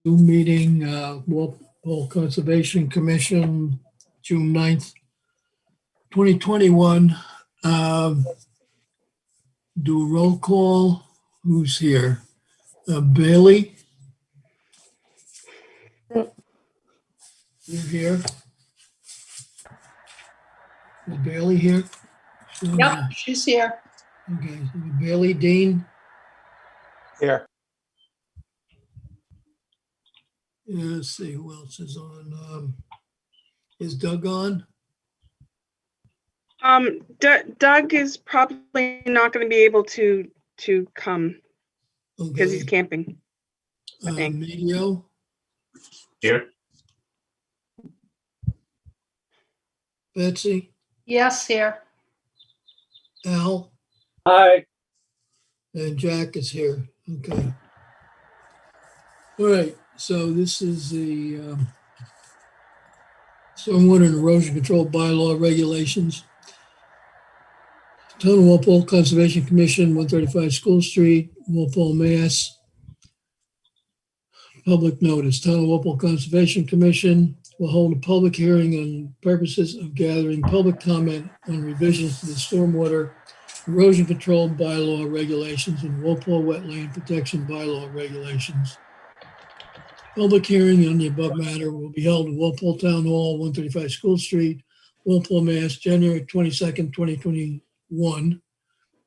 Zoom meeting, Walpole Conservation Commission, June 9th, 2021. Do a roll call. Who's here? Bailey? You here? Is Bailey here? Yep, she's here. Okay, so Bailey, Dean? Here. Yeah, let's see who else is on. Is Doug on? Doug is probably not going to be able to come because he's Okay. camping. I think. Medio? Here. Betsy? Yes, here. Al? Hi. And Jack is here. Okay. All right. So this is the stormwater and erosion control bylaw regulations. Town of Walpole Conservation Commission, 135 School Street, Walpole, Mass. Public notice. Town of Walpole Conservation Commission will hold a public hearing on purposes of gathering public comment on revisions to the stormwater erosion control bylaw regulations and Walpole wetland protection bylaw regulations. Public hearing on the above matter will be held in Walpole Town Hall, 135 School Street, Walpole, Mass, January 22nd, 2021,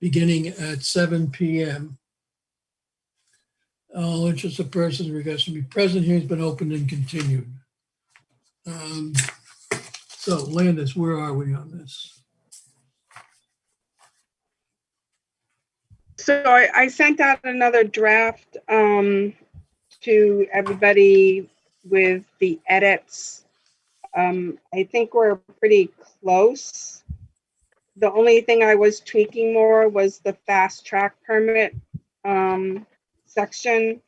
beginning at 7 p.m. All interested persons requested to be present here has been opened and continued. So Landis, where are we on this? So I sent out another draft to everybody with the edits. I think we're pretty close. The only thing I was tweaking more was the fast track permit section,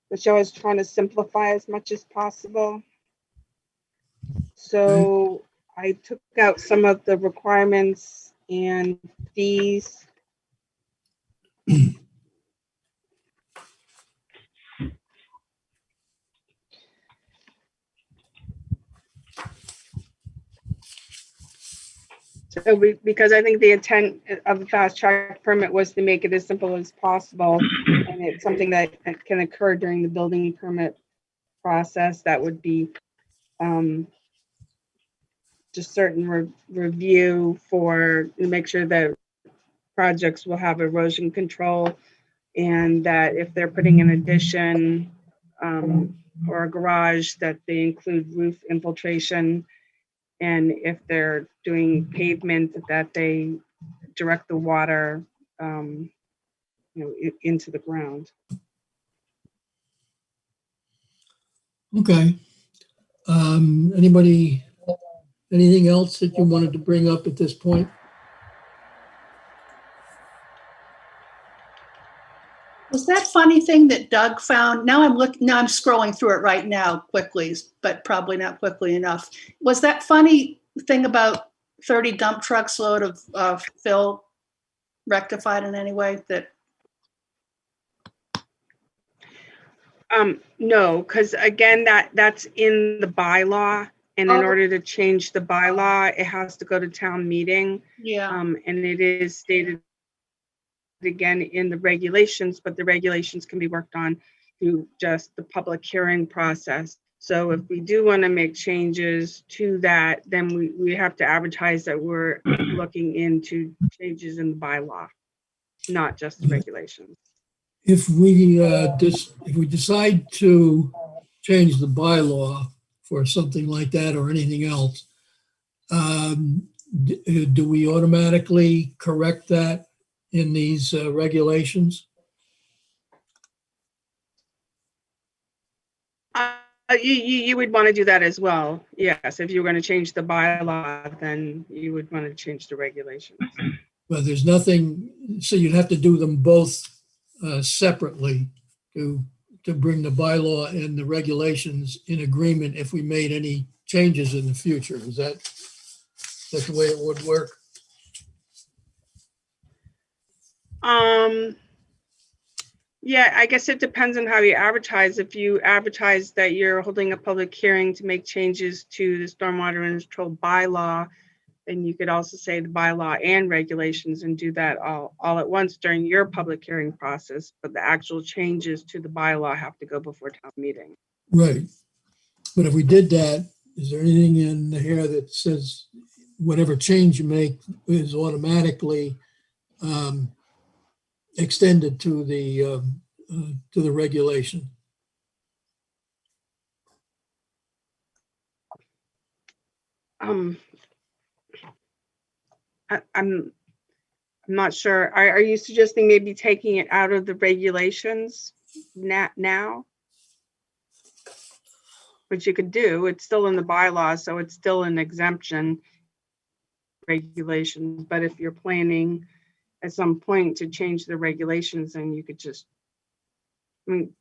which I was trying to simplify as much as possible. So I took out some of the requirements and fees. So because I think the intent of the fast track permit was to make it as simple as possible, and it's something that can occur during the building permit process, that would be just certain review to make sure that projects will have erosion control, and that if they're putting an addition or a garage, that they include roof infiltration. And if they're doing pavement, that they direct the water, into the ground. Okay. Anybody, anything else that you wanted to bring up at this point? Was that funny thing that Doug found? Now I'm scrolling through it right now quickly, but probably not quickly enough. Was that funny thing about 30 dump trucks load of fill rectified in any way? That No, because again, that's in the bylaw, and in order to change the bylaw, it has to go to town meeting. yeah. And it is stated again in the regulations, but the regulations can be worked on through just the public hearing process. So if we do want to make changes to that, then we have to advertise that we're looking into changes in the bylaw, not just the regulations. If we decide to change the bylaw for something like that or anything else, do we automatically correct that in these regulations? You would want to do that as well. Yes, if you're going to change the bylaw, then you would want to change the regulations. But there's nothing, so you'd have to do them both separately to bring the bylaw and the regulations in agreement if we made any changes in the future. Is that the way it would work? Yeah, I guess it depends on how you advertise. If you advertise that you're holding a public hearing to make changes to the stormwater and control bylaw, then you could also say the bylaw and regulations and do that all at once during your public hearing process. But the actual changes to the bylaw have to go before town meeting. Right. But if we did that, is there anything in here that says whatever change you make is automatically extended to the regulation? I'm not sure. Are you suggesting maybe taking it out of the regulations now? Which you could do. It's still in the bylaw, so it's still an exemption regulations. But if you're planning at some point to change the regulations, then you could just, I mean,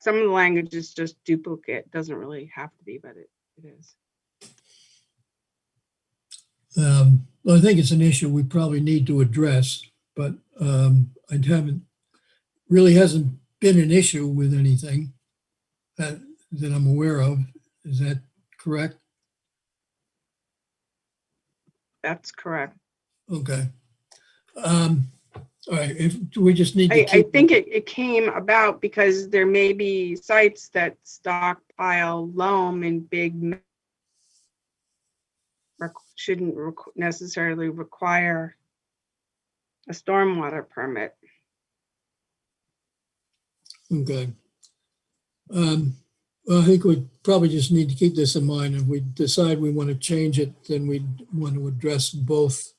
some of the language is just duplicate. Doesn't really have to be, but it is. Well, I think it's an issue we probably need to address, but really hasn't been an issue with anything that I'm aware of. Is that correct? That's correct. Okay. All right. Do we just need to I think it came about because there may be sites that stockpile loam in big shouldn't necessarily require a stormwater permit. Okay. Well, I think we probably just need to keep this in mind. If we decide we want to change it, then we want to address both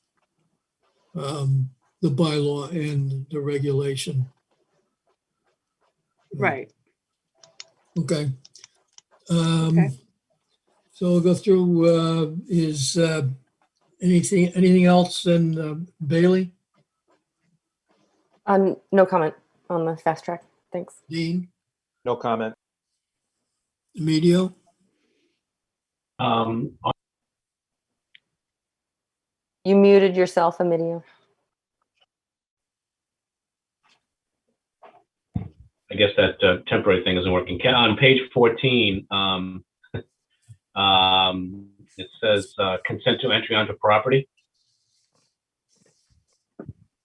the bylaw and the regulation. Right. Okay. Okay. So we'll go through, is anything else then, Bailey, No comment on the fast track. Thanks. Dean, No comment. Emilio? Um, You muted yourself, Emilio. I guess that temporary thing isn't working. On page 14, it says consent to entry onto property.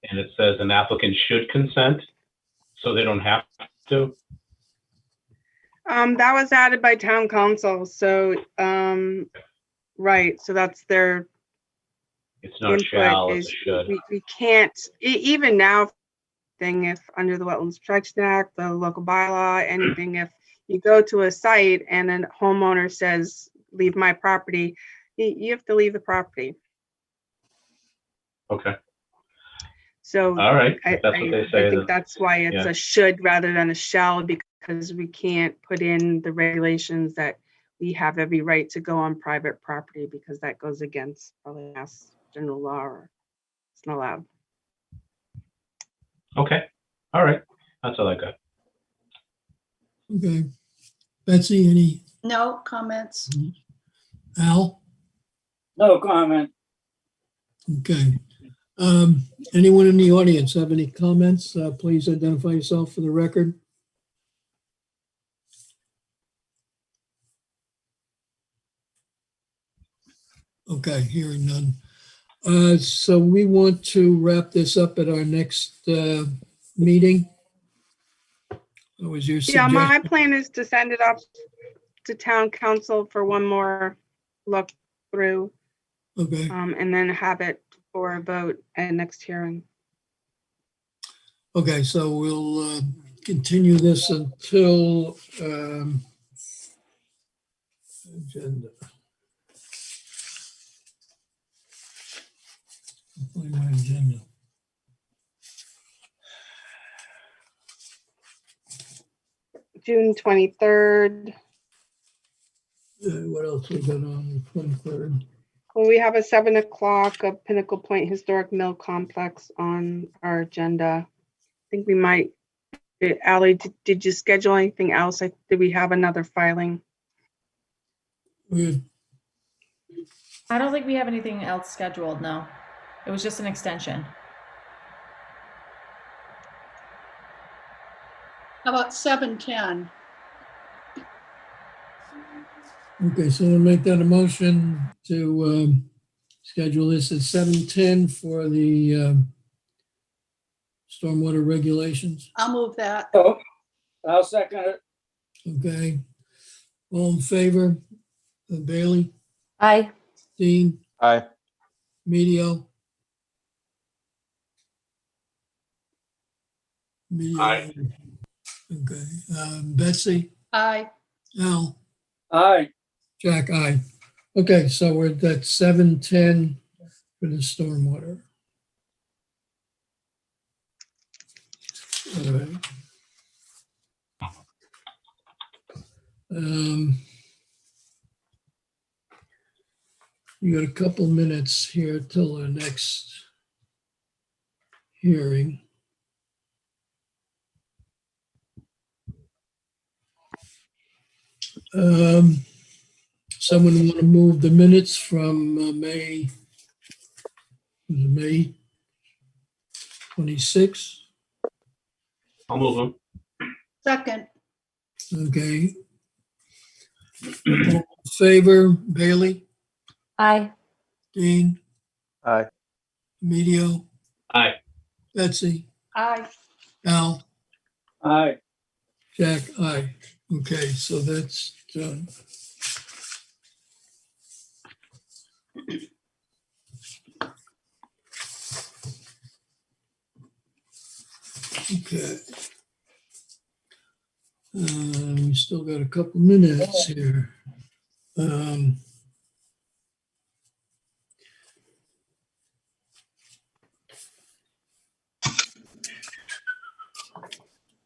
And it says an applicant should consent, so they don't have to. That was added by town council. So, right. So that's their It's not shall, it's a should. we can't, even now, if under the Wetlands Protection Act, the local bylaw, anything, if you go to a site and a homeowner says, leave my property, you have to leave the property. Okay, So all right, I if that's what they say. think then- that's why it's yeah. a should rather than a shall, because we can't put in the regulations that we have every right to go on private property, because that goes against probably Mass general law, or it's not allowed. Okay, all right, that's all I got. Okay. Betsy, any, No comments? Al? No comment. Okay. Anyone in the audience have any comments? Please identify yourself for the record. Okay, hearing none. So we want to wrap this up at our next meeting. What was your Yeah, suggestion? my plan is to send it up to town council for one more look through, Okay, and then have it for a vote at next hearing. okay, so we'll continue this until agenda. Find my agenda. June 23rd. What else we got on the 23rd? Well, we have a 7 o'clock of Pinnacle Point Historic Mill Complex on our agenda. I think we might, Ally, did you schedule anything else? Did we have another filing? We I don't think we have anything else scheduled, no. It was just an extension. How about 7:10? Okay, so we'll make that a motion to schedule this at 7:10 for the stormwater regulations. I'll move that. Oh, I'll second it. Okay. All in favor? Bailey, Aye. Dean, Aye. Medio? Medio. Aye. Okay. Betsy, Aye. Al, Aye. Jack, aye. Okay, so we're at 7:10 for the stormwater. All right. You got a couple minutes here till our next hearing. Someone want to move the minutes from May 26th? I'll move them. Second. Okay. All in favor, Bailey, Aye. Dean, Aye. Medio, Aye. Betsy, Aye. Al, Aye. Jack, aye. Okay, so that's done. Okay. We still got a couple minutes here.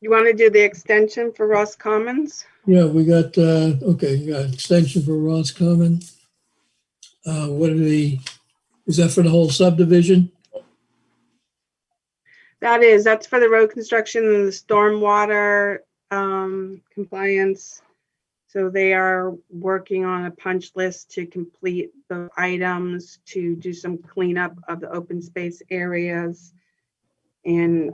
You want to do the extension for Ross Commons? Yeah, we got, okay, you got extension for Ross Common. Is that for the whole subdivision? That's for the road construction and the stormwater compliance. So they are working on a punch list to complete the items, to do some cleanup of the open space areas. And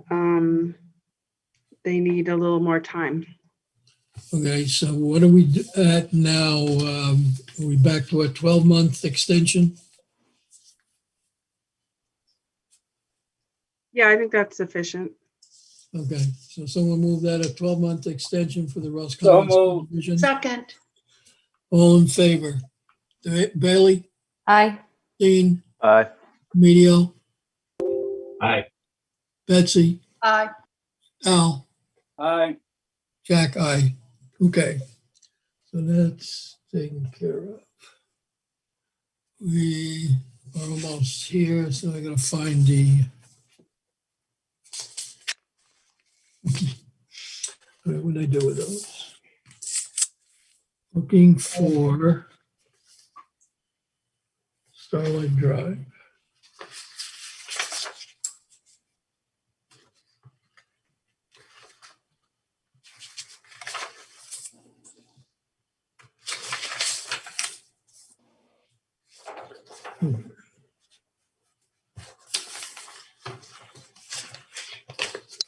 they need a little more time. Okay, so what are we at now? Are we back to a 12-month extension? Yeah, I think that's sufficient. Okay, so someone move that a 12-month extension for the Ross So Common moved. subdivision? Second. All in favor? Bailey, Aye. Dean, Aye. Medio, Aye. Betsy, Aye. Al, Aye. Jack, aye. Okay, so that's taken care of. We are almost here, so I gotta find the. What did I do with those? Looking for Starlight Drive.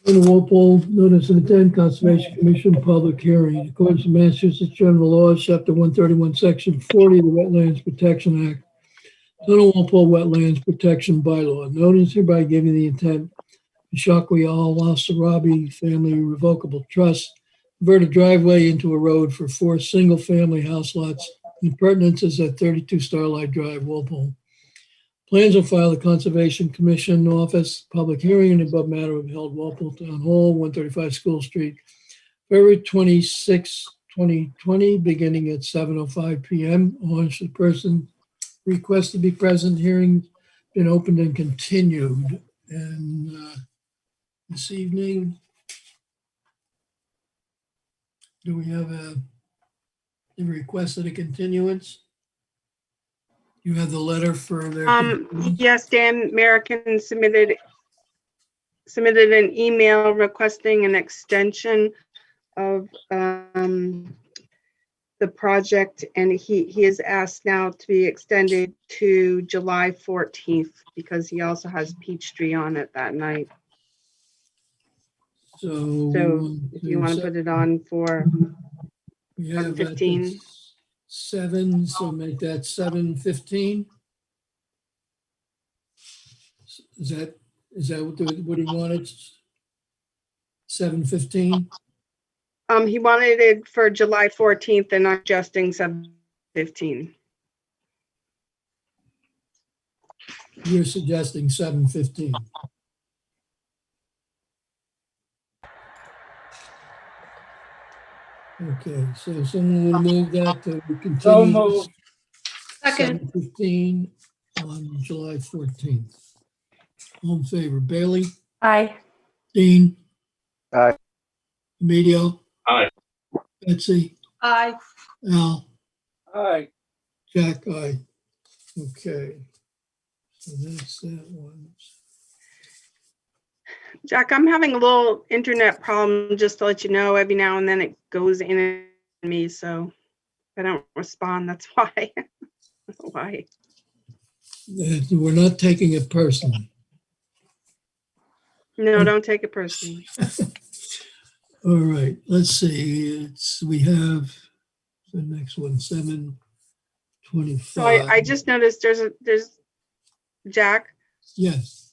In Walpole, notice of intent, Conservation Commission public hearing. In accordance with Massachusetts General Laws, Chapter 131, Section 40 of the Wetlands Protection Act, Town of Walpole Wetlands Protection Bylaw. Notice hereby giving the intent to Shockley All Sarabi Family Revocable Trust, convert a driveway into a road for 4 single-family house lots in pertinences at 32 Starlight Drive, Walpole. Plans will file the Conservation Commission office. Public hearing in the above matter will be held Walpole Town Hall, 135 School Street, February 26, 2020, beginning at 7:05 p.m. On the person request to be present, hearing been opened and continued. And this evening, do we have a requested a continuance? You have the letter for their. continuance? Yes, Dan Merrickin submitted an email requesting an extension of the project, and he is asked now to be extended to July 14th because he also has Peachtree on it that night. So. So if you want to put it on for We have that 7:15. at 7, so make that 7:15. Is that what he wanted? 7:15? He wanted it for July 14th and I'm adjusting 7:15. You're suggesting 7:15. Okay, so someone will move that to So continue moved. Second, 7:15 on July 14th. All in favor, Bailey, Aye. Dean? Aye. Emilio? Aye. Betsy? aye. Al? Aye. Jack? Aye. Okay. So that's that one. Jack, I'm having a little internet problem, just to let you know. Every now and then it goes in on me, so if I don't respond, that's why. Why? We're not taking it personally. No, don't take it personally. All right, let's see. We have the next one, 7:25. So I just noticed there's Jack, Yes,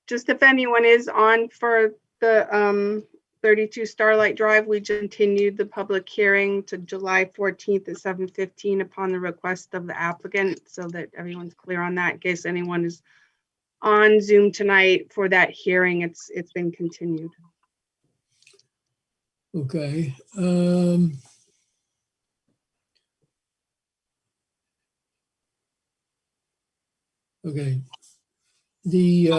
just if anyone is on for the 32 Starlight Drive, we just continued the public hearing to July 14th at 7:15 upon the request of the applicant, so that everyone's clear on that in case anyone is on Zoom tonight for that hearing. It's been continued. okay. Okay. Is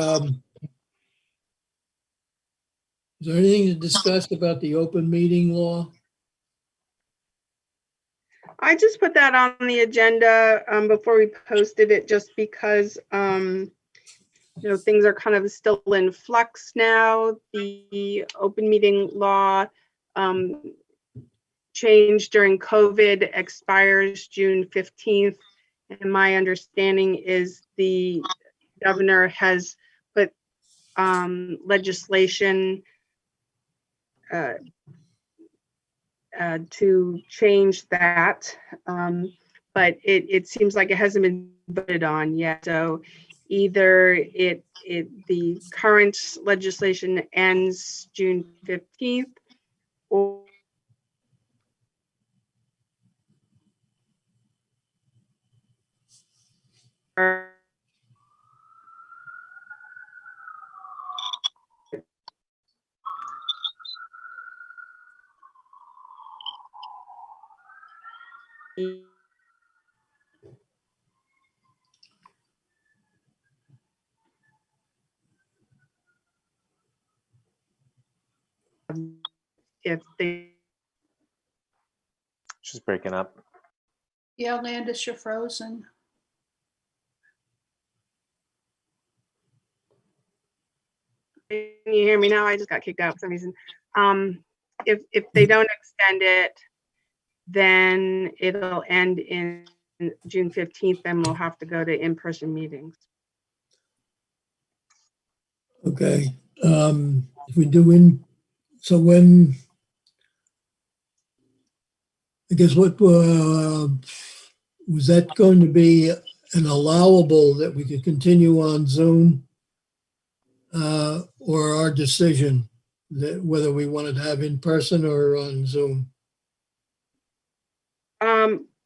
there anything to discuss about the open meeting law? I just put that on the agenda before we posted it, just because things are kind of still in flux now. The open meeting law change during COVID expires June 15th. And my understanding is the governor has put legislation to change that. But it seems like it hasn't been voted on yet. So either the current legislation ends June 15th, or if they She's breaking up. Yeah, Landis, you're frozen. Can you hear me now? I just got kicked out for some reason. If they don't extend it, then it'll end in June 15th, then we'll have to go to in-person meetings. Okay. If we do so when, I guess what, was that going to be an allowable that we could continue on Zoom? Or our decision that whether we wanted to have in person or on Zoom?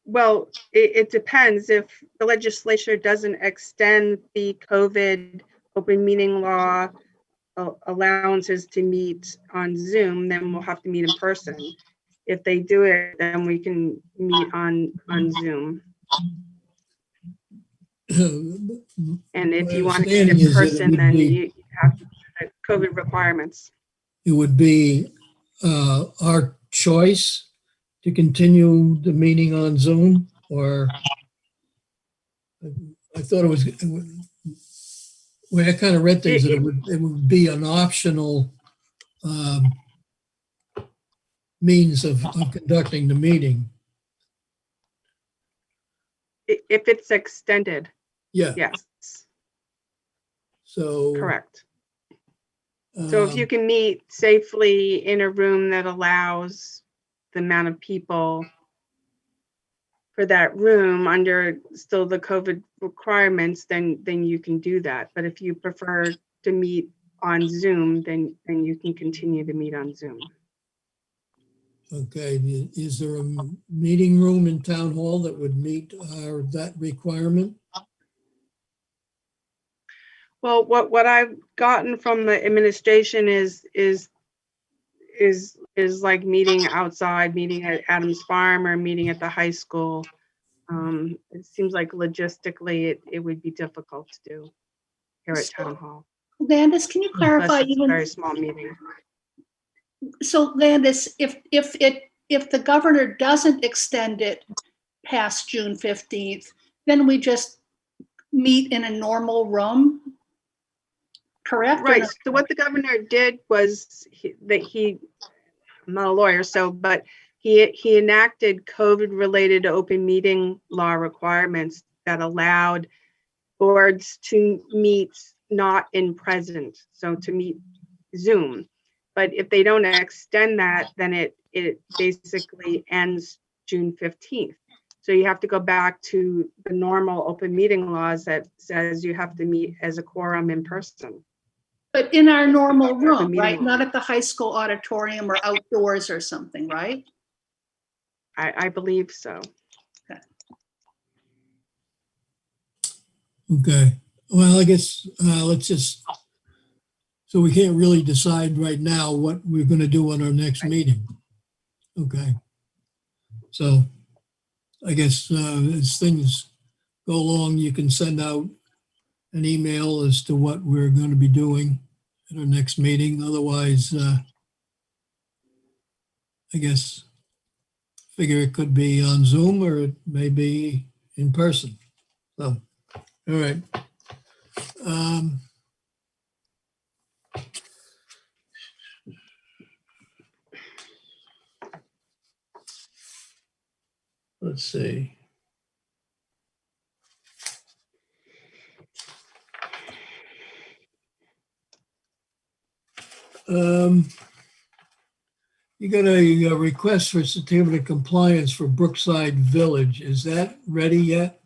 Well, it depends. If the legislature doesn't extend the COVID open meeting law allowances to meet on Zoom, then we'll have to meet in person. If they do it, then we can meet on Zoom. And if My you want to meet understanding in is that person, then you have to meet the COVID requirements. it would be our choice to continue the meeting on Zoom, or I thought it was, the way I kind of read things, that it would be an optional means of conducting the meeting. If it's extended, Yeah. yes, So correct. So if you can meet safely in a room that allows the amount of people for that room under still the COVID requirements, then you can do that. But if you prefer to meet on Zoom, then you can continue to meet on Zoom. Okay, is there a meeting room in town hall that would meet that requirement? Well, what I've gotten from the administration is like meeting outside, meeting at Adams Farm or meeting at the high school. It seems like logistically it would be difficult to do here at Town Hall. Landis, can you Unless clarify it's a even, very small meeting. so Landis, if the governor doesn't extend it past June 15th, then we just meet in a normal room? Correct? Or Right. no? So what the governor did was I'm not a lawyer, but he enacted COVID-related open meeting law requirements that allowed boards to meet not in present, so to meet Zoom. But if they don't extend that, then it basically ends June 15th. So you have to go back to the normal open meeting laws that says you have to meet as a quorum in person. But in our normal room, meeting right? room. Not at the high school auditorium or outdoors or something, right? I believe so. Okay, well, I guess let's just, so we can't really decide right now what we're going to do on our next meeting. Okay. So I guess as things go along, you can send out an email as to what we're going to be doing at our next meeting. Otherwise, I guess figure it could be on Zoom or it may be in person. So, all right. Let's see. You got a request for certificate of compliance for Brookside Village. Is that ready yet?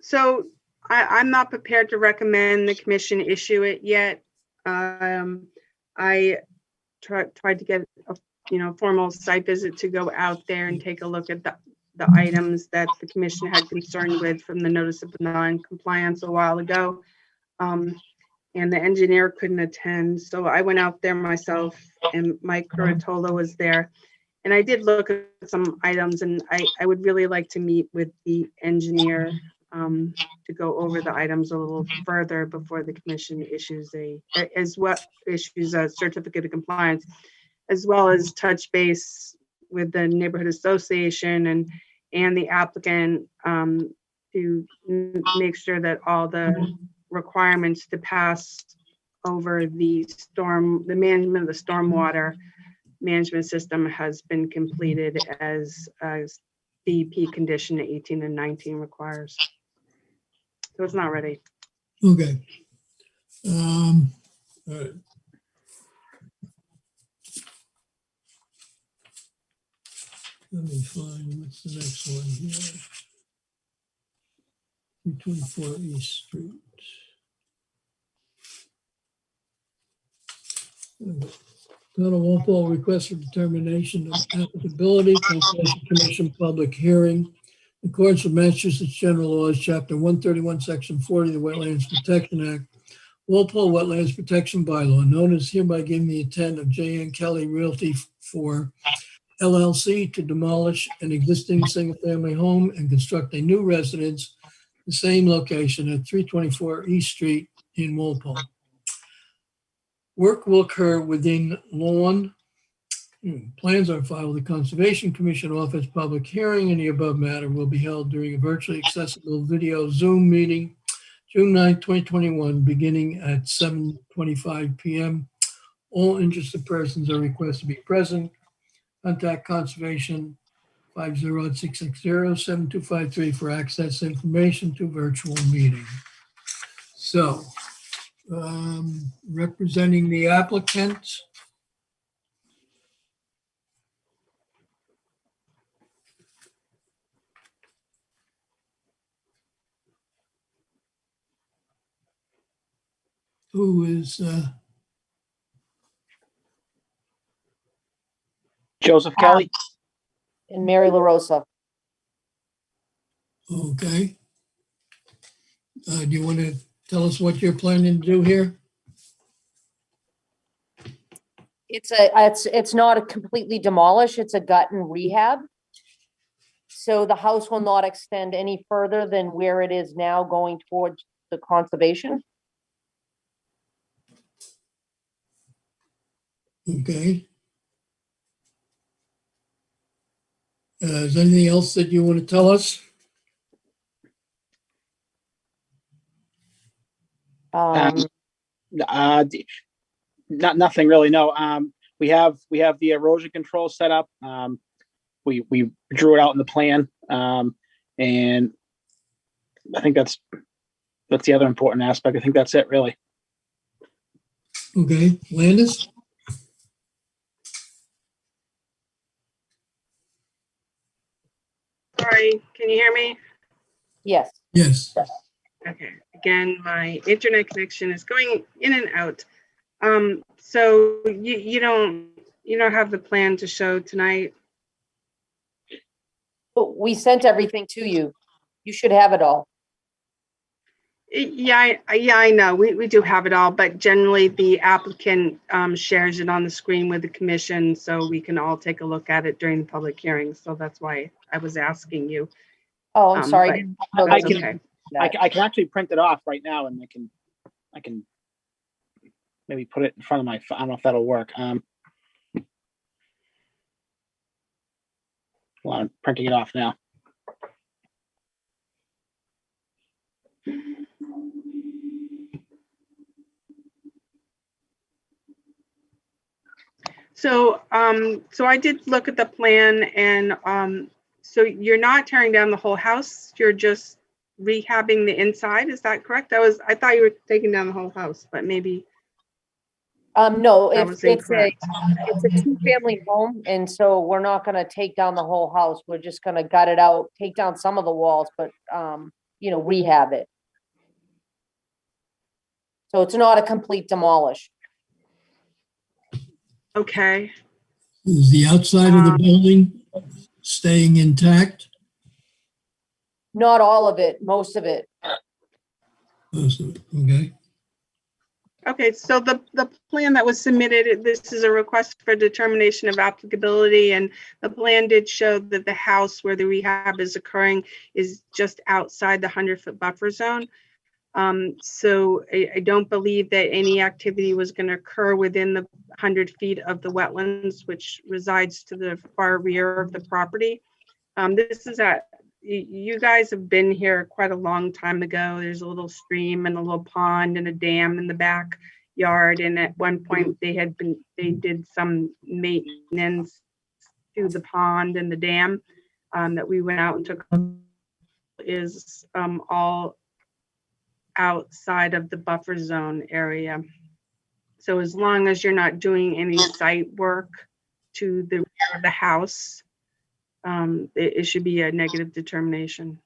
So I'm not prepared to recommend the commission issue it yet. I tried to get a formal site visit to go out there and take a look at the items that the commission had concern with from the notice of non-compliance a while ago. And the engineer couldn't attend. So I went out there myself and Mike Curatola was there. And I did look at some items and I would really like to meet with the engineer to go over the items a little further before the commission issues a certificate of compliance, as well as touch base with the neighborhood association and the applicant to make sure that all the requirements to pass over the management of the stormwater management system has been completed as DEP condition 18 and 19 requires. So it's not ready. Okay. All right. Let me find, what's the next one here? 324 East Street. Town of Walpole request for determination of applicability, Conservation Commission public hearing. In accordance with Massachusetts General Laws, Chapter 131, Section 40 of the Wetlands Protection Act, Walpole Wetlands Protection Bylaw, known as hereby giving the intent of J.N. Kelly Realty for LLC to demolish an existing single-family home and construct a new residence, the same location at 324 East Street in Walpole. Work will occur within lawn. Plans are filed with the Conservation Commission office. Public hearing in the above matter will be held during a virtually accessible video Zoom meeting, June 9, 2021, beginning at 7:25 p.m. All interested persons are requested to be present. Contact Conservation 508-660-7253 for access information to virtual meeting. So, representing the applicant, who is, Joseph Kelly. And Mary LaRosa. okay. Do you want to tell us what you're planning to do here? It's not a completely demolish, it's a gut and rehab. So the house will not extend any further than where it is now going towards the conservation. Okay. Is there anything else that you want to tell us? Nothing really. No. We have the erosion control set up. We drew it out in the plan, and I think that's the other important aspect. I think that's it, really. Okay, Landis? Sorry, can you hear me? Yes. Yes. Okay, again, my internet connection is going in and out. So you don't have the plan to show tonight? But we sent everything to you. You should have it all. Yeah, I know. We do have it all, but generally the applicant shares it on the screen with the commission so we can all take a look at it during the public hearing. So that's why I was asking you. Oh, I'm sorry. But I that's can- okay. I can actually print it off right now, and I can maybe put it in front of my. I don't know if that'll work. Well, I'm printing it off now. So I did look at the plan, and so you're not tearing down the whole house. You're just rehabbing the inside. Is that correct? I thought you were taking down the whole house, but maybe No, that if was it's incorrect. a two-family home, and so we're not gonna take down the whole house. We're just gonna gut it out, take down some of the walls, but, rehab it. So it's not a complete demolish. Okay. Is the outside of the building staying intact? Not all of it, most of it. Okay. Okay, so the plan that was submitted, this is a request for determination of applicability, and the plan did show that the house where the rehab is occurring is just outside the 100-foot buffer zone. So I don't believe that any activity was going to occur within the 100 feet of the wetlands, which resides to the far rear of the property. This is you guys have been here quite a long time ago. There's a little stream and a little pond and a dam in the backyard. And at one point they did some maintenance to the pond and the dam that we went out and took is all outside of the buffer zone area. So as long as you're not doing any site work to the rear of the house, it should be a negative determination.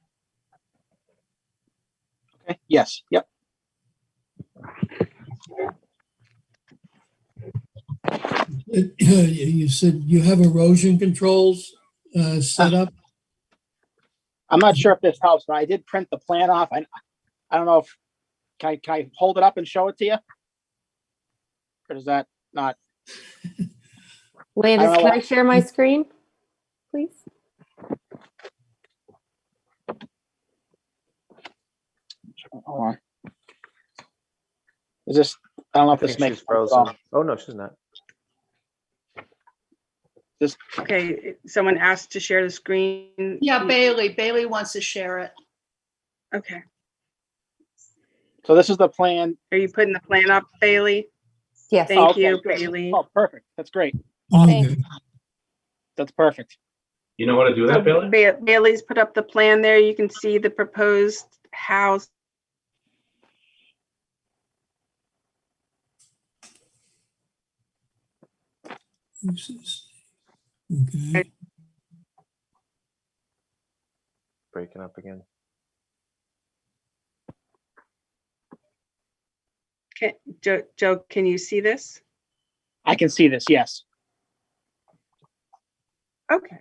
Okay. Yes. Yep. You said you have erosion controls set up? I'm not sure if this helps, but I did print the plan off. I don't know if can I hold it up and show it to you, or does that not? Landis, know can I what- share my screen, please? Hold on. Is this? I don't know if I this think makes she's frozen. Oh, no, she's not. Okay, someone asked to share the screen. Yeah, Bailey wants to share it. Okay, So this is the plan. are you putting the plan up, Bailey? Yes. Thank Okay, you, good. Bailey. Oh, perfect. That's great. Okay. That's perfect. You know how to do that, Bailey? Bailey's put up the plan there. You can see the proposed house. Okay, Breaking up again. Joe, can you see this? I can see this, yes. Okay.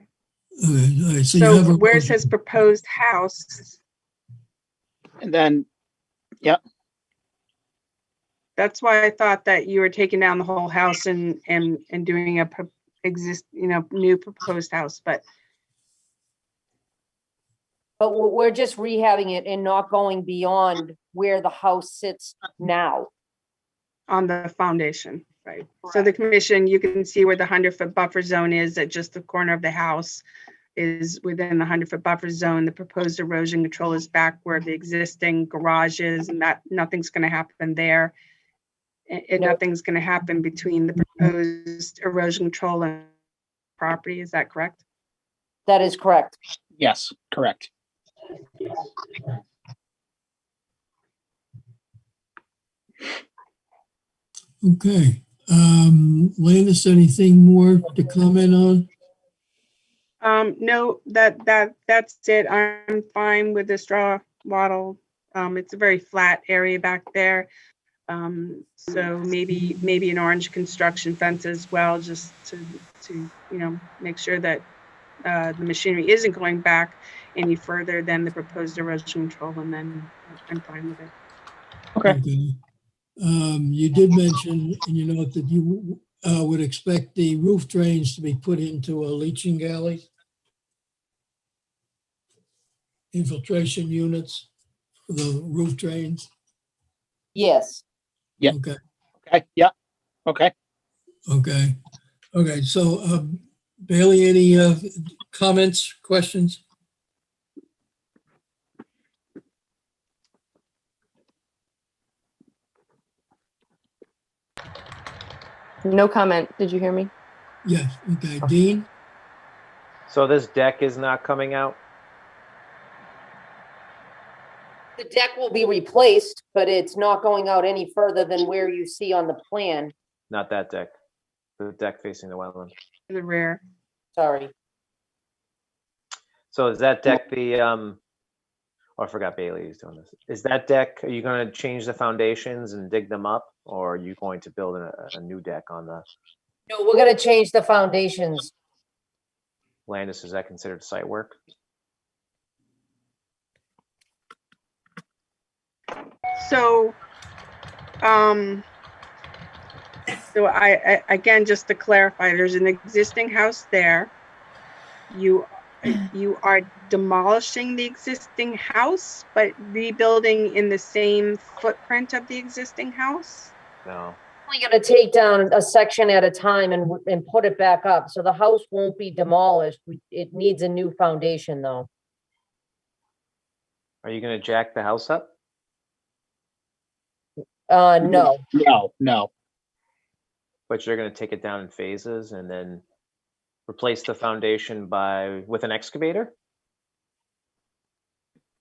all right, so you So have a. where it says proposed house, And then, yep, that's why I thought that you were taking down the whole house and doing a new proposed house, but we're just rehabbing it and not going beyond where the house sits now. on the foundation, right? So the commission, you can see where the 100-foot buffer zone is at just the corner of the house is within the 100-foot buffer zone. The proposed erosion control is back where the existing garage is, and that nothing's going to happen there. And No. nothing's going to happen between the proposed erosion control and property. Is that correct? That is correct. yes, correct. Okay, Landis, anything more to comment on? No, that's it. I'm fine with the straw wattle. It's a very flat area back there. So maybe an orange construction fence as well, just to make sure that the machinery isn't going back any further than the proposed erosion control, and then I'm fine with it. Okay. You did mention in your note that you would expect the roof drains to be put into a leaching galley. Infiltration units for the roof drains. Yes. Yep. Okay, Okay, yep, okay. okay. So Bailey, any comments, questions? No comment. Did you hear me? Yes, okay. Dean? So this deck is not coming out? The deck will be replaced, but it's not going out any further than where you see on the plan. Not that deck. The deck facing the wetland. The rear. Sorry. So is that deck the, oh, I forgot Bailey is doing this. Is that deck, are you gonna change the foundations and dig them up? Or are you going to build a new deck on the No, we're gonna change the foundations. Landis? Is that considered site work? So, I again, just to clarify, there's an existing house there. You are demolishing the existing house, but rebuilding in the same footprint of the existing house? No. Only gonna take down a section at a time and put it back up, so the house won't be demolished. It needs a new foundation, though. Are you gonna jack the house up? No. No. But you're gonna take it down in phases and then replace the foundation with an excavator?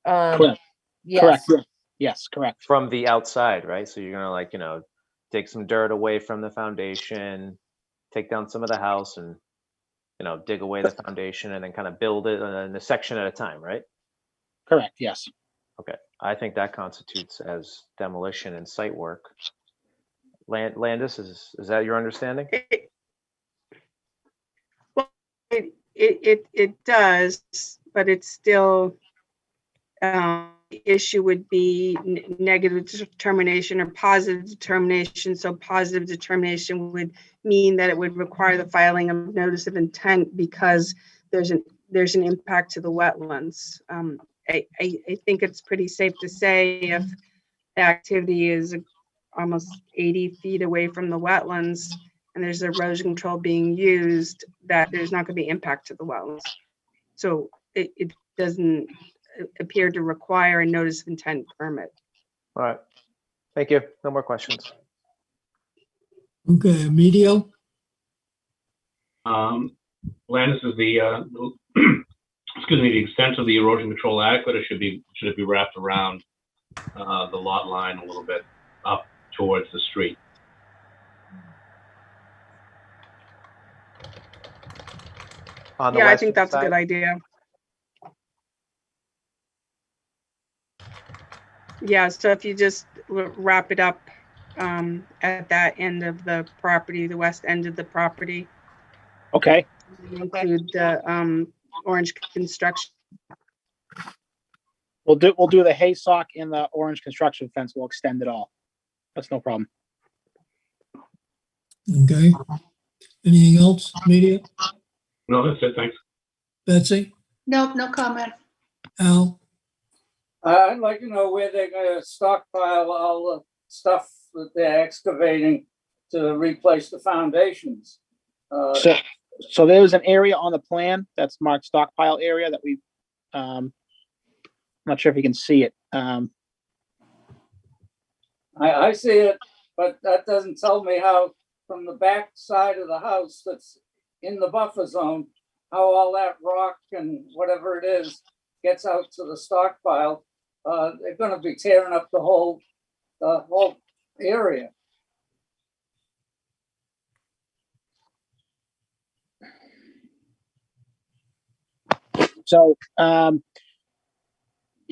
Correct. Yes. Correct. Yes, correct. From the outside, right? So you're gonna take some dirt away from the foundation, take down some of the house and, dig away the foundation and then kind of build it in a section at a time, right? Correct, yes. Okay, I think that constitutes as demolition and site work. Landis, is that your understanding? It does, but it's still, the issue would be negative determination or positive determination. So positive determination would mean that it would require the filing of notice of intent because there's an impact to the wetlands. I think it's pretty safe to say if the activity is almost 80 feet away from the wetlands and there's erosion control being used, that there's not going to be impact to the wetlands. So it doesn't appear to require a notice of intent permit. All right, thank you. No more questions. Okay, Emilio? Landis, is the excuse me, the extent of the erosion control adequate, or should it be wrapped around the lot line a little bit up towards the street? On the Yeah, I western think that's a side? good idea. Yeah, so if you just wrap it up at that end of the property, the west end of the property, Okay, include the orange construction. we'll do the hay sock and the orange construction fence. We'll extend it all. That's no problem. Okay. Anything else, media? No, that's it, thanks. Betsy? No, no comment. Al? I'd like to know where they're gonna stockpile all the stuff that they're excavating to replace the foundations. So there's an area on the plan that's marked stockpile area that we, I'm not sure if you can see it. I see it, but that doesn't tell me how, from the back side of the house that's in the buffer zone, how all that rock and whatever it is gets out to the stockpile. They're gonna be tearing up the whole area. So, yeah,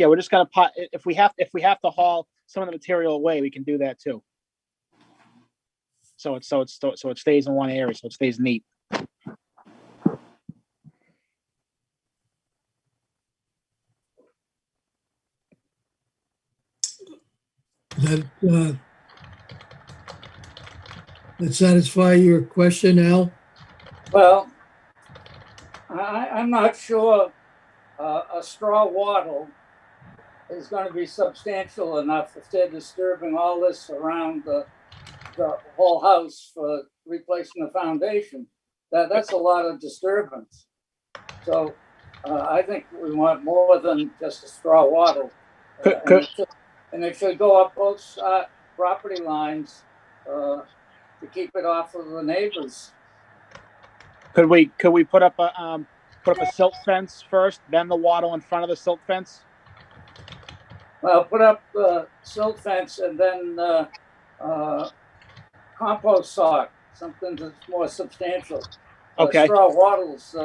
we're just gonna if we have to haul some of the material away, we can do that too. So it stays in one area, so it stays neat. That satisfy your question, Al? Well, I'm not sure a straw wattle is going to be substantial enough if they're disturbing all this around the whole house for replacing the foundation. That's a lot of disturbance. So I think we want more than just a straw wattle. And it should go up both property lines to keep it off of the neighbors. Could we put up a silt fence first, then the wattle in front of the silt fence? Well, put up the silt fence and then compost sock, something that's more substantial. Okay. Straw wattles,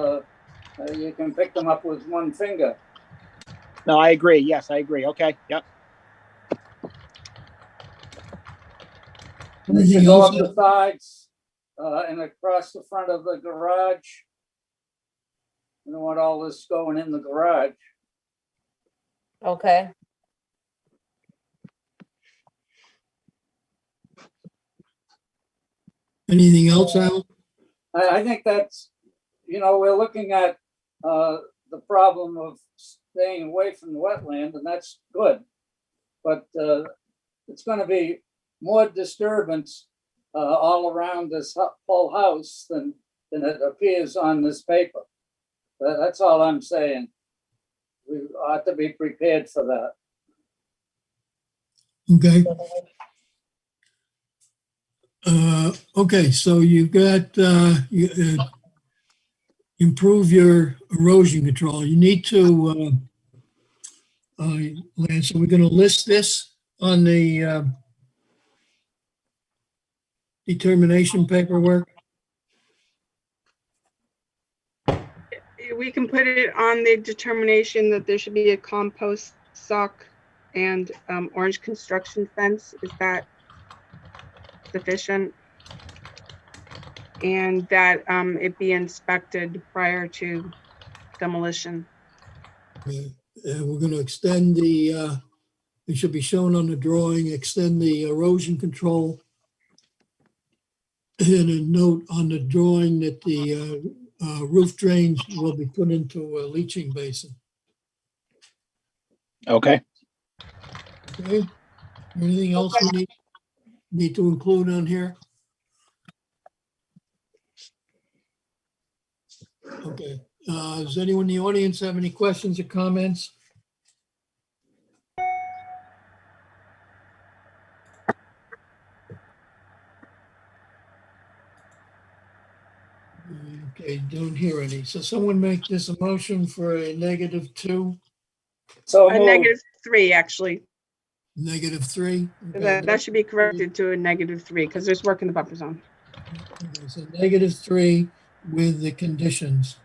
you can pick them up with one finger. No, I agree. Yes, I agree. Okay. Yep. They should go up the sides and across the front of the garage. You don't want all this going in the garage. Okay. Anything else, Al? I think that's, we're looking at the problem of staying away from the wetland, and that's good. But it's going to be more disturbance all around this whole house than it appears on this paper. That's all I'm saying. We ought to be prepared for that. Okay. Okay, so you've got, improve your erosion control. You need to, Lance, so we're gonna list this on the determination paperwork. We can put it on the determination that there should be a compost sock and orange construction fence. Is that sufficient? And that it be inspected prior to demolition. We're gonna extend the, it should be shown on the drawing, extend the erosion control. And a note on the drawing that the roof drains will be put into a leaching basin. Okay. Okay, anything else we need to include on here? Okay, does anyone in the audience have any questions or comments? Okay, don't hear any. So someone make this a motion for a -2, So A moved. -3, actually. -3. Okay, That should be corrected to a -3 because there's work in the buffer zone. Okay, so -3 with the conditions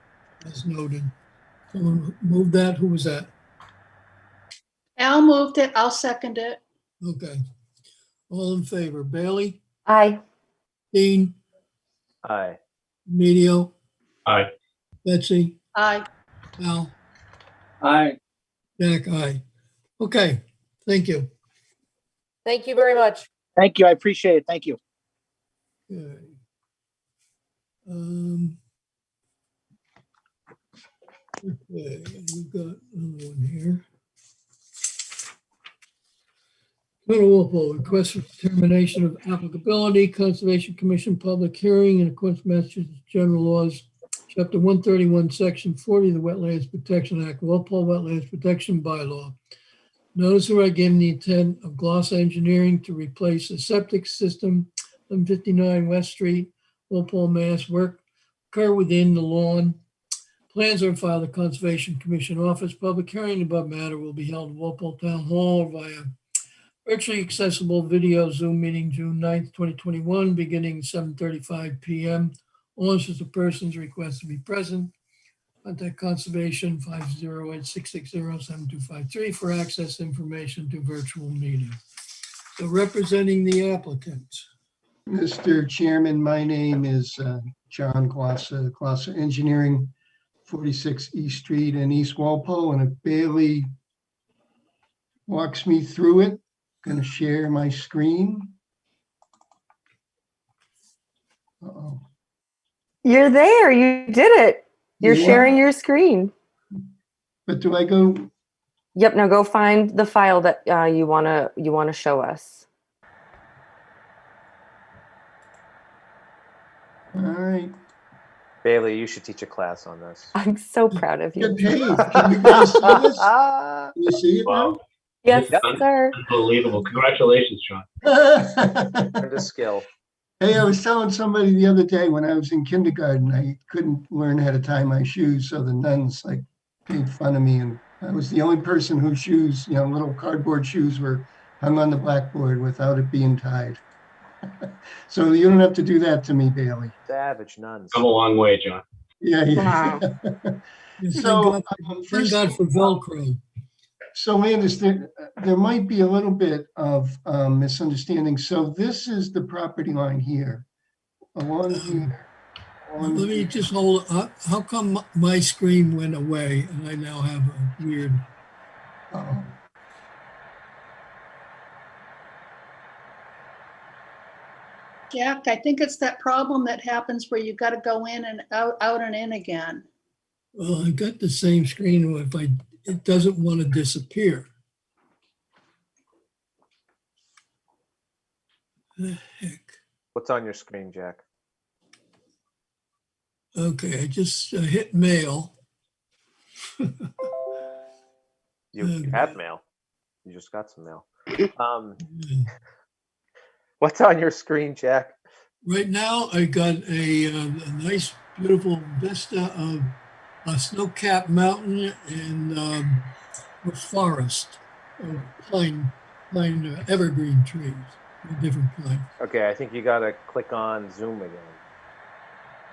as noted. Someone move that. Who was that? Al moved it. I'll second it. Okay. All in favor? Bailey, Aye. Dean, Aye. Emilio, Aye. Betsy, Aye. Al, Aye. Jack, aye. Okay, thank you. Thank you very much. Thank you. I appreciate it. Thank you. Okay. Okay, we've got another one here. Total Walpole, request for determination of applicability, Conservation Commission public hearing in accordance with Massachusetts General Laws, Chapter 131, Section 40 of the Wetlands Protection Act, Walpole Wetlands Protection Bylaw. Notice of given the intent of Gloss Engineering to replace a septic system, 159 West Street, Walpole, Mass. Work occur within the lawn. Plans are filed at the Conservation Commission office. Public hearing above matter will be held at Walpole Town Hall via virtually accessible video Zoom meeting June 9th, 2021, beginning 7:35 p.m. All interested persons request to be present. Contact Conservation 508-660-7253 for access information to virtual meeting. So representing the applicant. Mr. Chairman, my name is John Glosser, Glosser Engineering, 46 East Street in East Walpole, and if Bailey walks me through it, going to share my screen. Uh-oh. You're there. You did it. You're Yeah. sharing your screen. But do I go? Yep. Now go find the file that you wanna show us. All right. Bailey, you should teach a class on this. I'm so proud of you. Hey, can you guys see this? Can you see it Wow. now? Yes, Yep. sir. Unbelievable. Congratulations, John. Learned a skill. Hey, I was telling somebody the other day when I was in kindergarten, I couldn't learn how to tie my shoes, so the nuns like made fun of me, and I was the only person whose shoes, little cardboard shoes, were hung on the blackboard without it being tied. So you don't have to do that to me, Bailey. Savage nuns. Come a long way, John. Yeah, yeah. Wow. So Thank first, God for Velcro. so Landis, there might be a little bit of misunderstanding. So this is the property line here, along here. Let me just hold, how come my screen went away and I now have a weird, Uh-oh. Jack, I think it's that problem that happens where you got to go in and out and in again. well, I got the same screen if it doesn't want to disappear. The heck? What's on your screen, Jack? Okay, I just hit mail. You have mail. You just got some mail. What's on your screen, Jack? Right now, I got a nice, beautiful vista of a snow-capped mountain and a forest of pine evergreen trees, different kinds. Okay, I think you gotta click on Zoom again.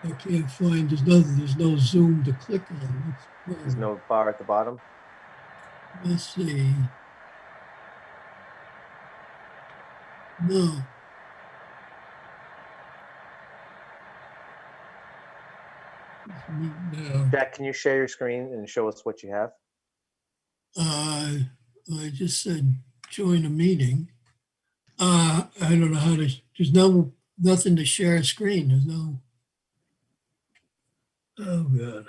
I can't find, there's no Zoom to click on. There's no bar at the bottom. Let's see. No. No. Jack, can you share your screen and show us what you have? I just said join a meeting. I don't know how to, there's nothing to share a screen. There's no. Oh God.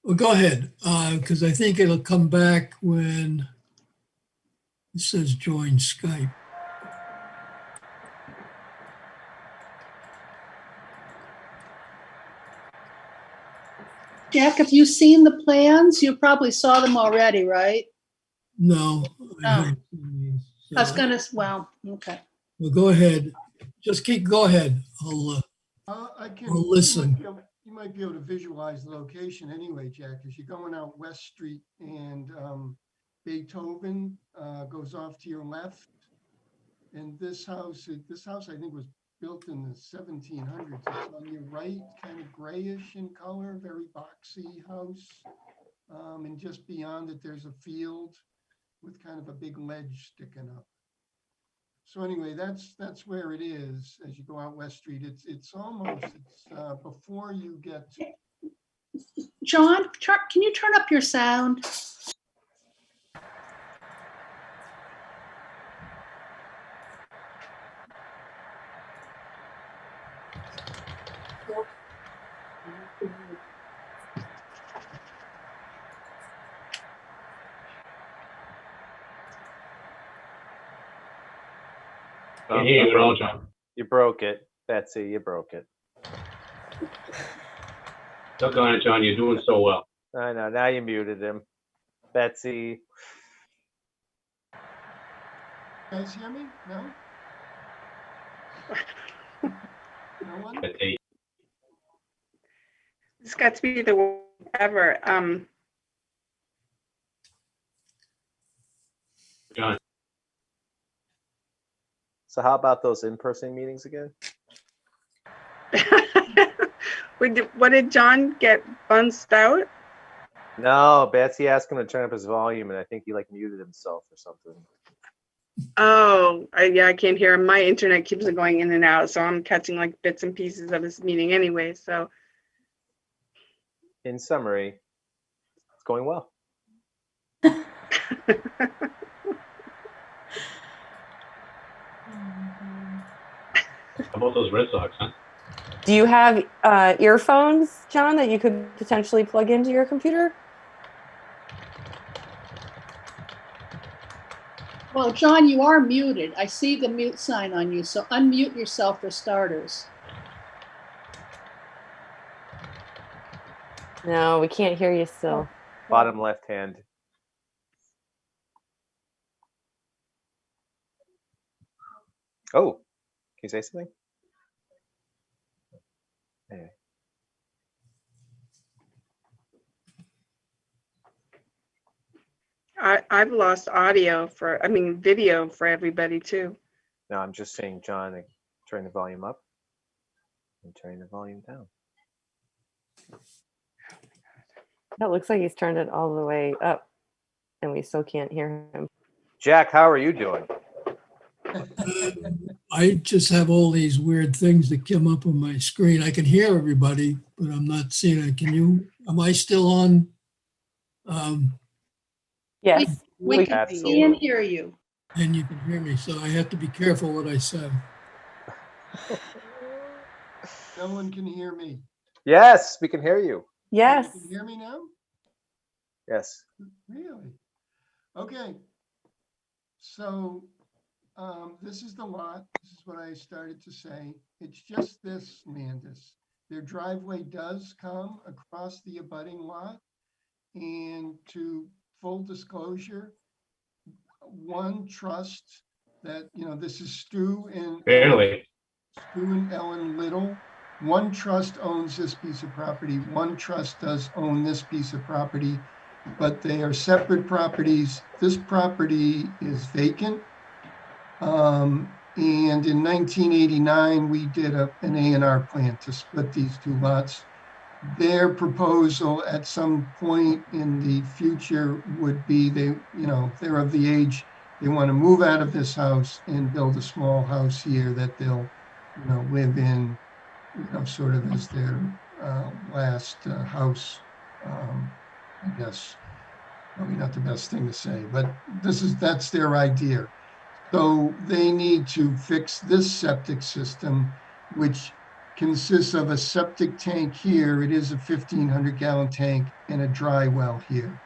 Well, go ahead, because I think it'll come back when it says join Skype. Jack, have you seen the plans? You probably saw them already, right? No. I Oh. haven't seen these, so- I was gonna, well, okay. Well, go ahead. Just go ahead. I can I'll listen. you might be able to visualize the location anyway, Jack, as you're going out West Street and Beethoven goes off to your left. And this house, I think, was built in the 1700s. It's on your right, kind of grayish in color, very boxy house. And just beyond it, there's a field with kind of a big ledge sticking up. So anyway, that's where it is as you go out West Street. It's before you get to. John, can you turn up your sound? Can't hear you at all, John. You broke it, Betsy. You broke it. Look on it, John. You're doing so well. I know. Now you muted him, Betsy. You guys hear me? No? No one? Betsy. It's got to be the worst ever. John. So how about those in-person meetings again? What did John get bunched out? No, Betsy asked him to turn up his volume, and I think he like muted himself or something. Oh, yeah, I can't hear him. My internet keeps going in and out, so I'm catching like bits and pieces of this meeting anyway. So, In summary, it's going well. How about those Red Sox, huh? Do you have earphones, John, that you could potentially plug into your computer? Well, John, you are muted. I see the mute sign on you, so unmute yourself for starters. No, we can't hear you still. Bottom left hand. Oh, can you say something? Anyway. I've lost video for everybody too. No, I'm just saying, John, turn the volume up and turn the volume down. It looks like he's turned it all the way up and we still can't hear him. Jack, how are you doing? I just have all these weird things that come up on my screen. I can hear everybody, but I'm not seeing it. Am I still on? Yes. We can see and hear you. And you can hear me, so I have to be careful what I say. No one can hear me. Yes, we can hear you. Yes. You can hear me now? Yes. Really? Okay. So this is the lot. This is what I started to say. It's just this, Landis. Their driveway does come across the abutting lot. And to full disclosure, one trust that, this is Stu and Ellen Little. One trust owns this piece of property. One trust does own this piece of property, but they are separate properties. This property is vacant. And in 1989, we did an A&R plan to split these two lots. Their proposal at some point in the future would be they're of the age, they want to move out of this house and build a small house here that they'll, live in, sort of as their last house. I guess probably not the best thing to say, but that's their idea. So they need to fix this septic system, which consists of a septic tank here. It is a 1,500 gallon tank and a dry well here.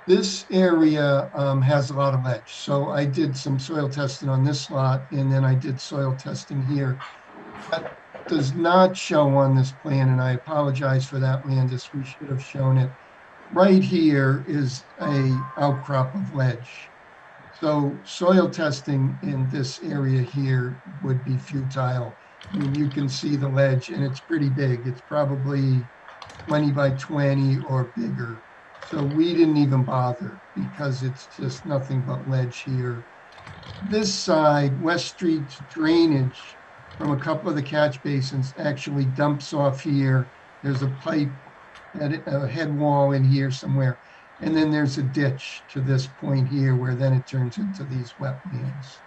This area has a lot of ledge. So I did some soil testing on this lot, and then I did soil testing here. That does not show on this plan, and I apologize for that, Landis. We should have shown it. Right here is a outcrop of ledge. So soil testing in this area here would be futile. I mean, you can see the ledge and it's pretty big. It's probably 20 by 20 or bigger. So we didn't even bother because it's just nothing but ledge here. This side, West Street's drainage from a couple of the catch basins actually dumps off here. There's a pipe, a head wall in here somewhere. And then there's a ditch to this point here where then it turns into these wetlands.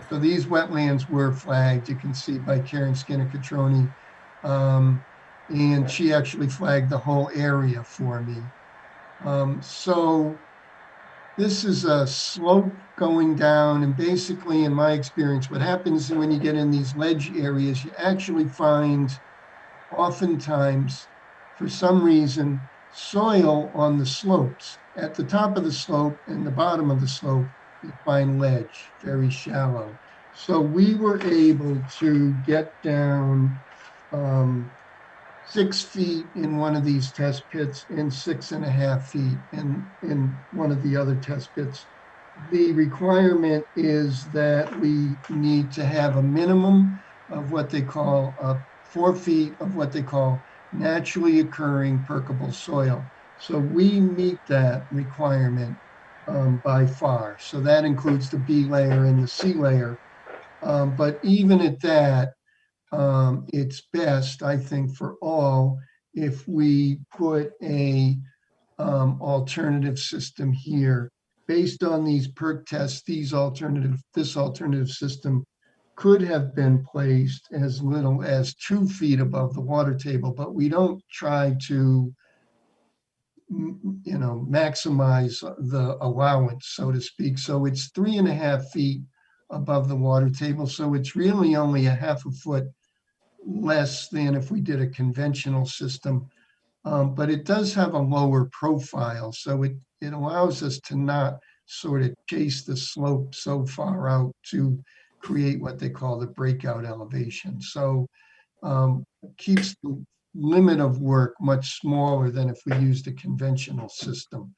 So these wetlands were flagged, you can see by Karen Skinner-Catroni. And she actually flagged the whole area for me. So this is a slope going down, and basically, in my experience, what happens when you get in these ledge areas, you actually find oftentimes, for some reason, soil on the slopes. At the top of the slope and the bottom of the slope, you find ledge, very shallow. So we were able to get down 6 feet in one of these test pits and 6.5 feet in one of the other test pits. The requirement is that we need to have a minimum of what they call 4 feet of what they call naturally occurring permeable soil. So we meet that requirement by far. So that includes the B layer and the C layer. But even at that, it's best, I think, for all if we put a alternative system here. Based on these perk tests, this alternative system could have been placed as little as 2 feet above the water table, but we don't try to, maximize the allowance, so to speak. So it's 3.5 feet above the water table. So it's really only a 1/2 foot less than if we did a conventional system. But it does have a lower profile, so it allows us to not sort of chase the slope so far out to create what they call the breakout elevation. So keeps the limit of work much smaller than if we used a conventional system.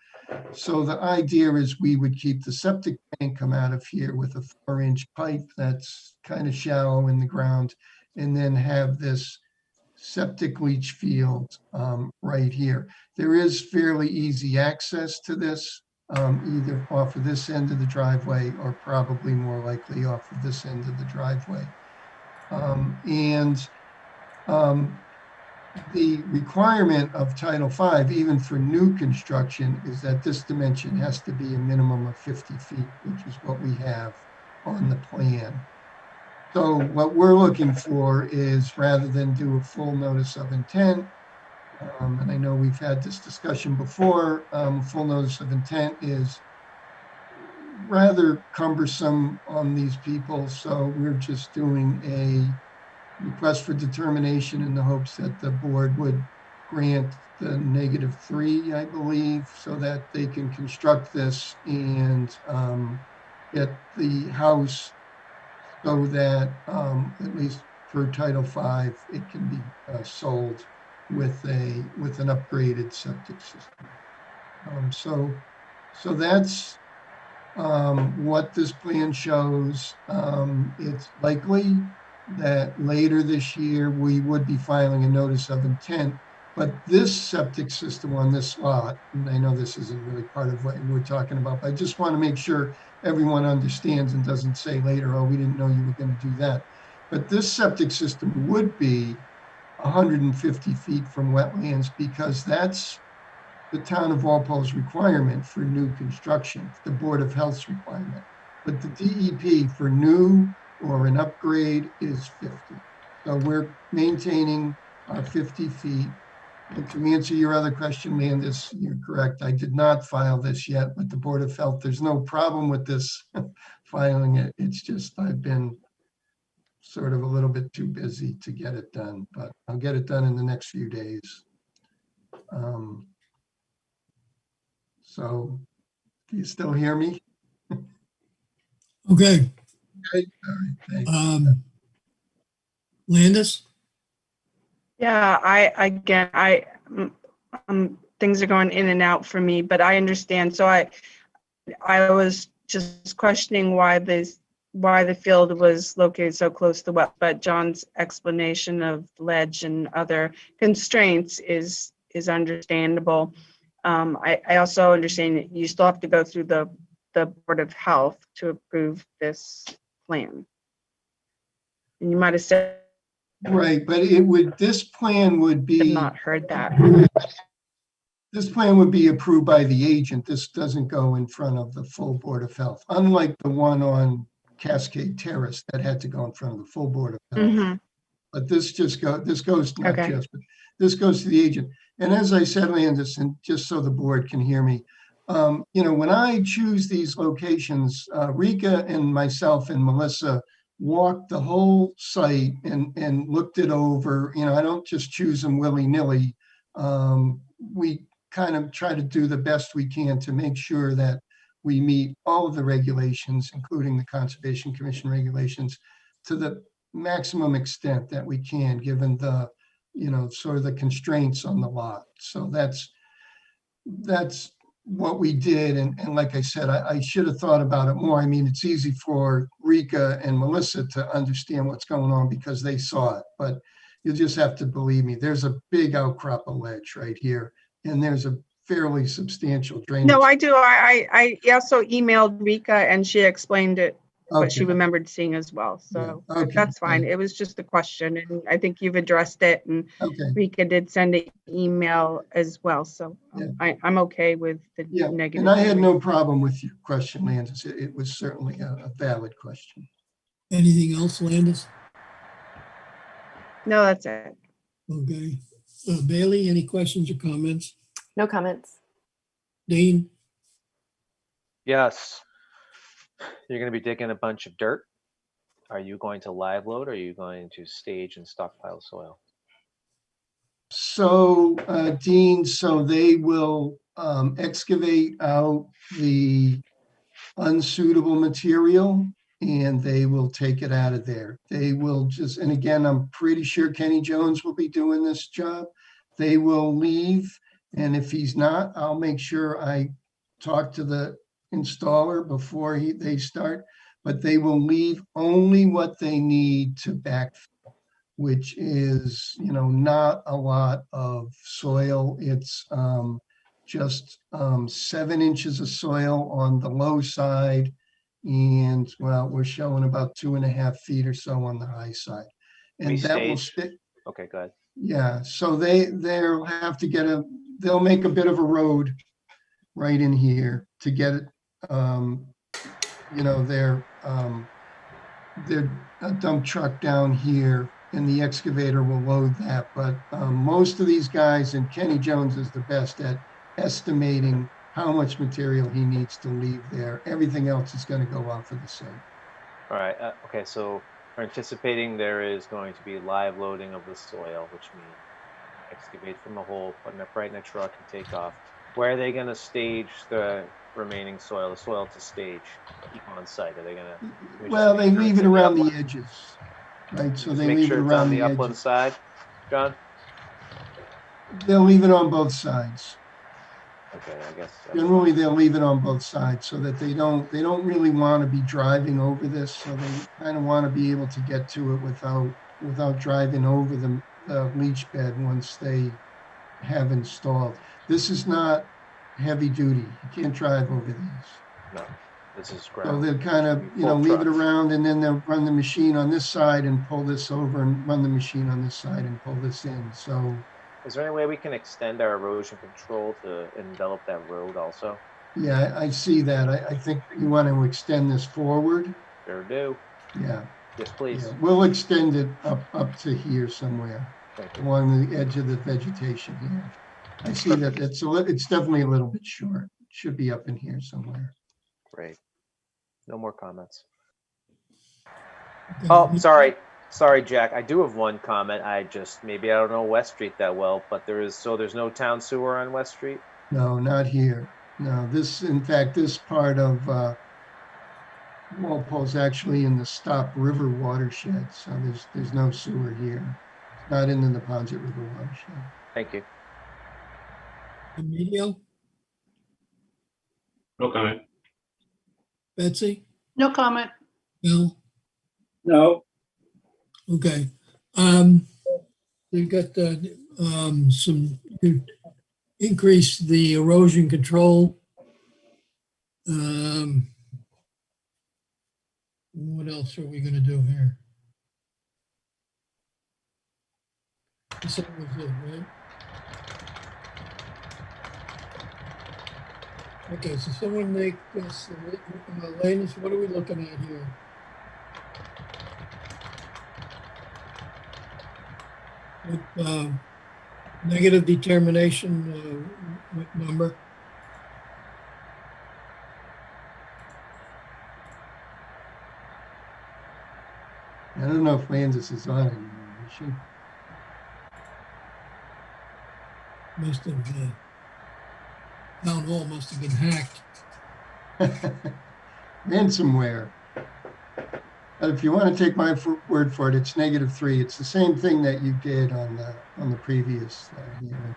So the idea is we would keep the septic tank come out of here with a 4-inch pipe that's kind of shallow in the ground, and then have this septic leach field right here. There is fairly easy access to this, either off of this end of the driveway or probably more likely off of this end of the driveway. The requirement of Title V, even for new construction, is that this dimension has to be a minimum of 50 feet, which is what we have on the plan. So what we're looking for is, rather than do a full notice of intent, and I know we've had this discussion before, full notice of intent is rather cumbersome on these people. So we're just doing a request for determination in the hopes that the board would grant the -3, I believe, so that they can construct this and get the house so that at least for Title V, it can be sold with an upgraded septic system. So that's what this plan shows. It's likely that later this year we would be filing a notice of intent, but this septic system on this lot, and I know this isn't really part of what we're talking about, but I just want to make sure everyone understands and doesn't say later, oh, we didn't know you were going to do that. But this septic system would be 150 feet from wetlands, because that's the town of Walpole's requirement for new construction, the Board of Health's requirement. But the DEP for new or an upgrade is 50. So we're maintaining our 50 feet. And to answer your other question, Landis, you're correct. I did not file this yet with the Board of Health. There's no problem with this filing it. It's just I've been sort of a little bit too busy to get it done, but I'll get it done in the next few days. So do you still hear me? Okay. Okay. All right, thanks. Landis? Yeah, things are going in and out for me, but I understand. So I was just questioning why this why the field was located so close to what, but John's explanation of ledge and other constraints is understandable. I also understand that you still have to go through the Board of Health to approve this plan. And you might have said, Right, but it would, this plan would have be, not heard that. this plan would be approved by the agent. This doesn't go in front of the full Board of Health, unlike the one on Cascade Terrace that had to go in front of the full Board of Health. Mhm. But this goes, not Okay. just, but this goes to the agent. And as I said, Landis, and just so the board can hear me, when I choose these locations, Rika and myself and Melissa walked the whole site and looked it over. I don't just choose them willy-nilly. We kind of try to do the best we can to make sure that we meet all of the regulations, including the Conservation Commission regulations, to the maximum extent that we can, given the, sort of the constraints on the lot. So that's what we did. And like I said, I should have thought about it more. I mean, it's easy for Rika and Melissa to understand what's going on because they saw it, but you'll just have to believe me. There's a big outcrop of ledge right here, and there's a fairly substantial drainage. No, I do. I also emailed Rika and she explained it, what she Okay. remembered seeing as well. So Yeah, okay, that's fine. It was just a question and I think you've addressed it, and Okay, Rika did send an email as well. So I'm okay with the yeah, negative. and I had rating. no problem with your question, Landis. It was certainly a valid question. Anything else, Landis? No, that's it. Okay. Bailey, any questions or comments? No comments. Dean? Yes. You're going to be digging a bunch of dirt. Are you going to live load or are you going to stage and stockpile soil? So, Dean, so they will excavate out the unsuitable material and they will take it out of there. They will just, and again, I'm pretty sure Kenny Jones will be doing this job. They will leave, and if he's not, I'll make sure I talk to the installer before they start, but they will leave only what they need to backfill, which is, not a lot of soil. It's just 7 inches of soil on the low side. And well, we're showing about 2.5 feet or so on the high side. And We that will stage. stick. Okay, go ahead. Yeah, so they'll have to they'll make a bit of a road right in here to get it, their dump truck down here, and the excavator will load that. But most of these guys, and Kenny Jones is the best at estimating how much material he needs to leave there. Everything else is going to go off of the site. All right. Okay, so we're anticipating there is going to be live loading of the soil, which means excavate from the hole, putting it right in a truck and take off. Where are they going to stage the remaining soil, the soil to stage, keep on site? Are they going to? Well, they leave it around the edges, right? So they make leave sure it it's around on the the upland edges. side, John? They'll leave it on both sides. Okay, I guess. Generally, they'll leave it on both sides so that they don't really want to be driving over this. So they kind of want to be able to get to it without driving over the leach bed once they have installed. This is not heavy duty. You can't drive over these. No, this is So ground. they'll kind of, leave it around, and then they'll run the machine on this side and pull this over, and run the machine on this side and pull this in. So is there any way we can extend our erosion control to envelop that road also? yeah, I see that. I think you want to extend this forward. Sure do. Yeah. Yes, please. Yeah, we'll extend it up to here somewhere along the edge of the vegetation here. I see that it's definitely a little bit short. It should be up in here somewhere. Great. No more comments. Okay. Oh, sorry, Jack. I do have one comment. Maybe I don't know West Street that well, but there's no town sewer on West Street? No, not here. No, in fact, this part of Walpole's actually in the Stop River watershed, so there's no sewer here. It's not in the Neponset River watershed. Thank you. Emilio? No comment. Betsy? No comment. Bill? No, Okay. We've got you increased the erosion control. What else are we gonna do here? This was it, right? Okay, so someone make this, Lanus, what are we looking at here? With, negative determination, what number? I don't know if Landis is on anymore, is she? Must have, town hall must have been hacked. Ransomware. But if you want to take my word for it, it's -3. It's the same thing that you did on the previous hearing.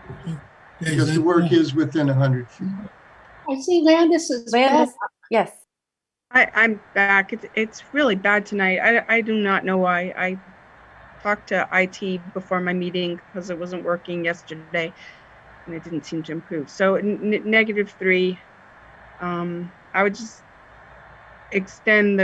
Okay, Because the that- work is within 100 feet. I see Landis is back. Landis, yes. I'm back. It's really bad tonight. I do not know why. I talked to IT before my meeting because it wasn't working yesterday and it didn't seem to improve. So -3. I would just extend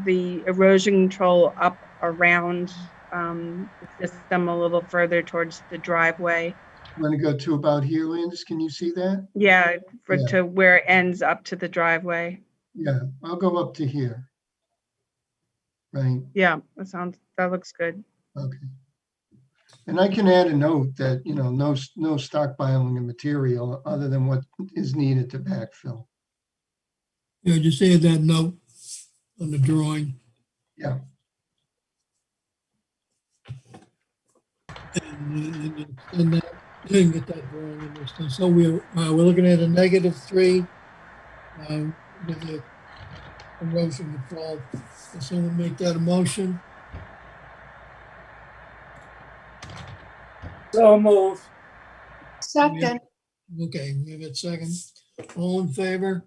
the erosion control up around the system a little further towards the driveway. Want to go to about here, Landis? Can you see that? Yeah, Yeah. to where it ends up to the driveway. Yeah, I'll go up to here. Right, Yeah, that looks good. okay. And I can add a note that, no stockpiling of material other than what is needed to backfill. Yeah, just add that note on the drawing. Yeah. And that, didn't get that drawing in this thing. So we're looking at a -3 with the erosion control. Can someone make that a motion? so move. Second, Okay, we have it second. All in favor?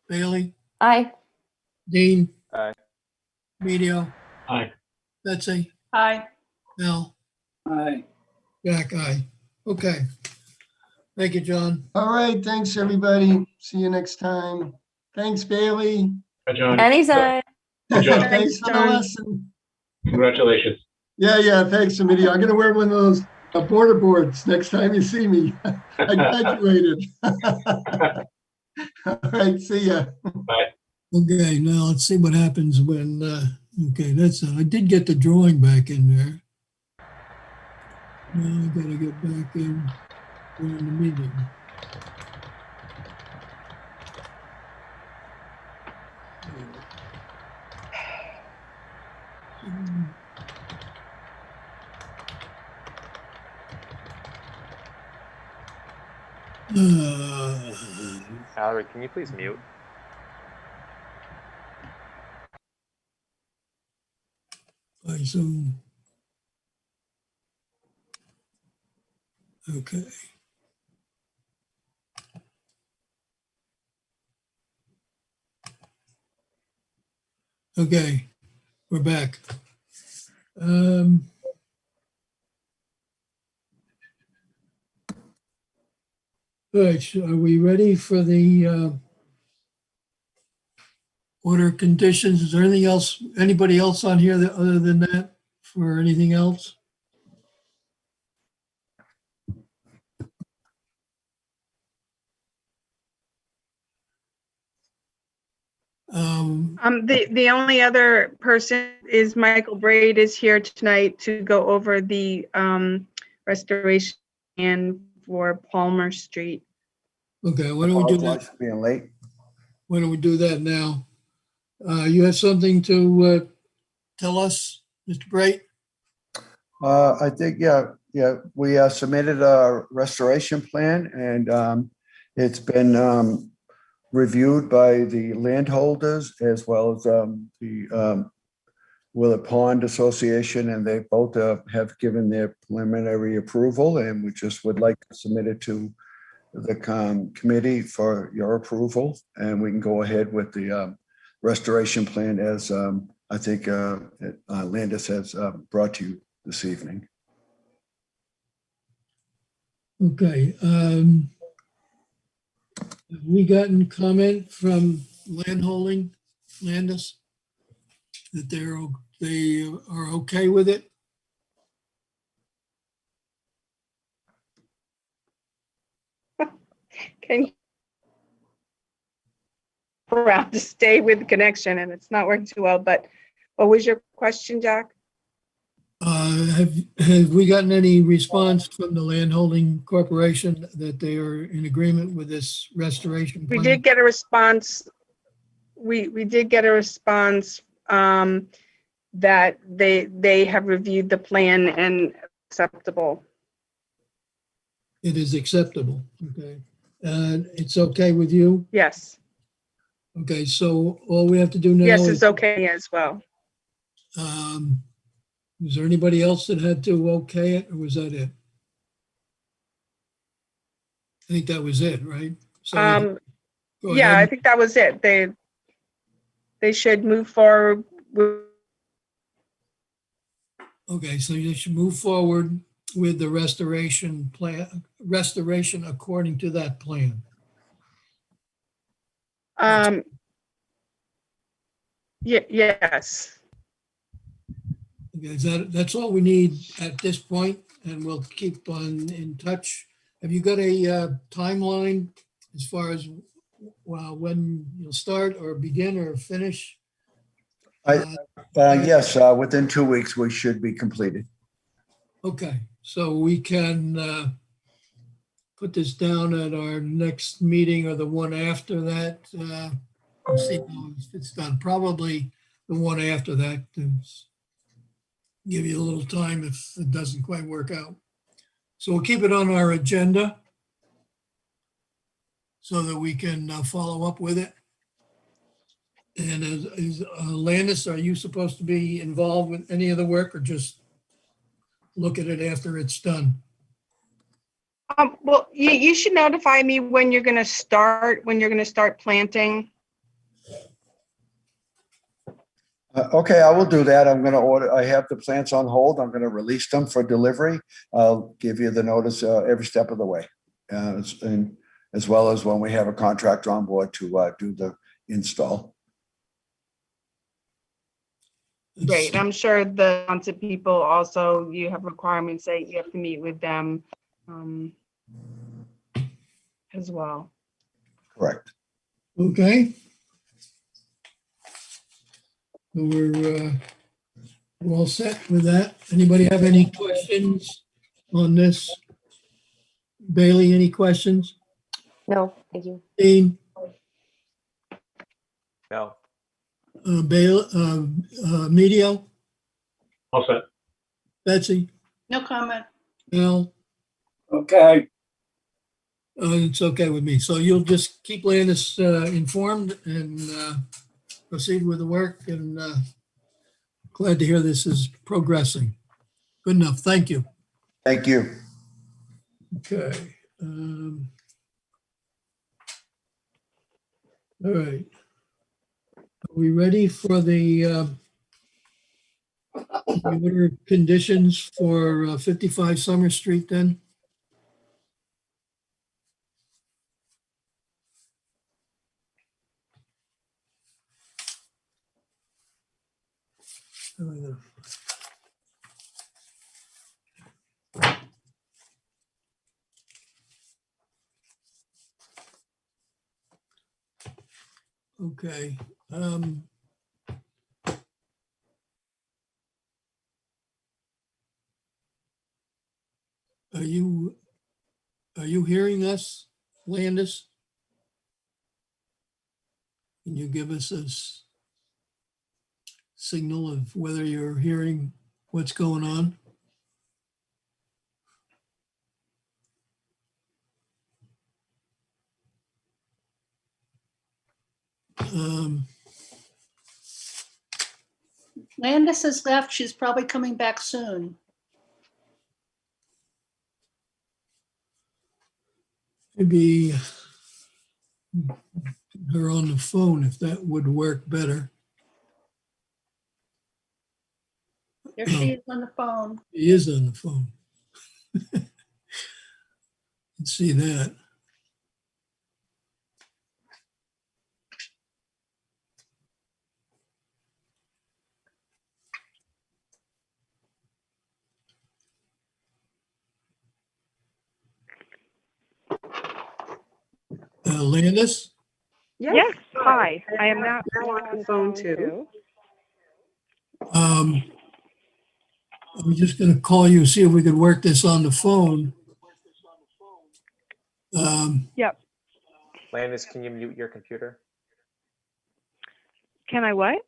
Bailey? Aye. Dean? Aye. Medio? Aye. Betsy? aye. Al? Aye. Jack, aye. Okay. Thank you, John. All right, thanks, everybody. See you next time. Thanks, Bailey. Hi, John. Anytime. Good job. Thanks for the John. lesson. Congratulations. Yeah, thanks, Amelia. I'm gonna wear one of those border boards next time you see me. I graduated. All right, see ya. Bye. Okay, now let's see what happens when, okay, I did get the drawing back in there. Now I gotta get back in during the meeting. Valerie, can you please mute? I Zoom. Okay. Okay, we're back. All right, so are we ready for the order of conditions? Is there anything else, anybody else on here other than that for anything else? The only other person is Michael Braid is here tonight to go over the restoration plan for Palmer Street. Okay, why don't we do that? Apologize for being late. Why don't we do that now? You have something to tell us, Mr. Bright? I think, yeah, we submitted a restoration plan and it's been reviewed by the landholders as well as the Willett Pond Association, and they both have given their preliminary approval, and we just would like to submit it to the committee for your approval, and we can go ahead with the restoration plan as I think Landis has brought to you this evening. Okay. Have we gotten comment from Landholding, Landis, that they are okay with it? Can you around to stay with the connection and it's not working too well, but what was your question, Jack? Have we gotten any response from the Landholding Corporation that they are in agreement with this restoration We plan? did get a response. We did get a response that they have reviewed the plan and acceptable. It is acceptable, okay. And it's okay with you? Yes. Okay, so all we have to do now Yes, is, it's okay as well. is there anybody else that had to okay it, or was that it? I think that was it, right? So go Yeah, ahead. I think that was it. They should move forward with, Okay, so you should move forward with the restoration plan, restoration according to that plan. yes. Okay, that's all we need at this point, and we'll keep on in touch. Have you got a timeline as far as when you'll start or begin or finish? Yes, within 2 weeks, we should be completed. Okay, so we can put this down at our next meeting or the one after that. We'll see if it's done. Probably the one after that. To give you a little time if it doesn't quite work out. So we'll keep it on our agenda so that we can follow up with it. And Landis, are you supposed to be involved with any of the work or just look at it after it's done? Well, you should notify me when you're going to start planting. Okay, I will do that. I'm going to order, I have the plants on hold. I'm going to release them for delivery. I'll give you the notice every step of the way. And as well as when we have a contractor on board to do the install. Great. I'm sure the wanted people also, you have requirements that you have to meet with them as well. Correct. Okay. So we're all set with that. Anybody have any questions on this? Bailey, any questions? No, thank you. Dean, No. Medio, All set. Betsy, No comment. Al, Okay, it's okay with me. So you'll just keep Landis informed and proceed with the work, and glad to hear this is progressing. Good enough. Thank you. Thank you. Okay. All right. Are we ready for the order of conditions for 55 Summer Street then? Okay. Are you hearing us, Landis? Can you give us a signal of whether you're hearing what's going on? Landis has left. She's probably coming back soon. Maybe her on the phone, if that would work better. There she is on the phone. He is on the phone. Let's see that. Landis? Yes, Hi, I am now on the phone too. I'm just going to call you, see if we could work this on the phone. Yep. Landis, can you mute your computer? Can I what?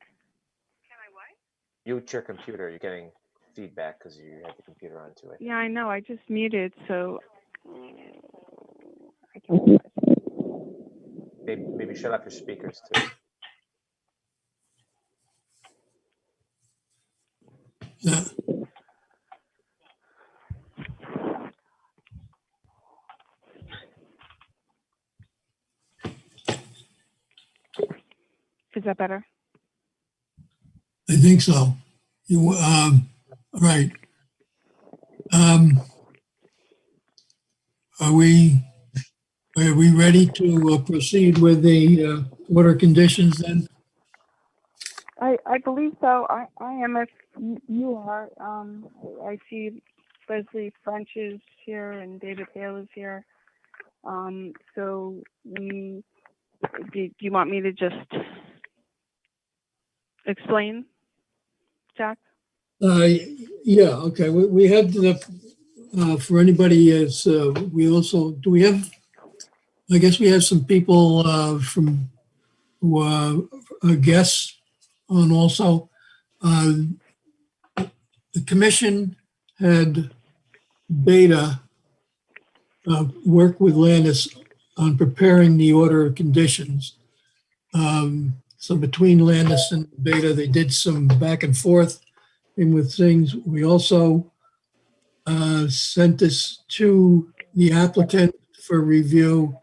Mute your computer. You're getting feedback because you have the computer onto it. Yeah, I know. I just muted, so I can. Maybe shut off your speakers too. Yeah. Is that better? I think so. Right. Are we ready to proceed with the order conditions then? I believe so. I am, if you are. I see Leslie French is here and David Hale is here. So do you want me to just explain, Jack? Yeah, okay. We have the, for anybody as, we also, do we have, I guess we have some people from, who are guests on also. The commission had Beta work with Landis on preparing the order of conditions. So between Landis and Beta, they did some back and forth and with things. We also sent this to the applicant for review,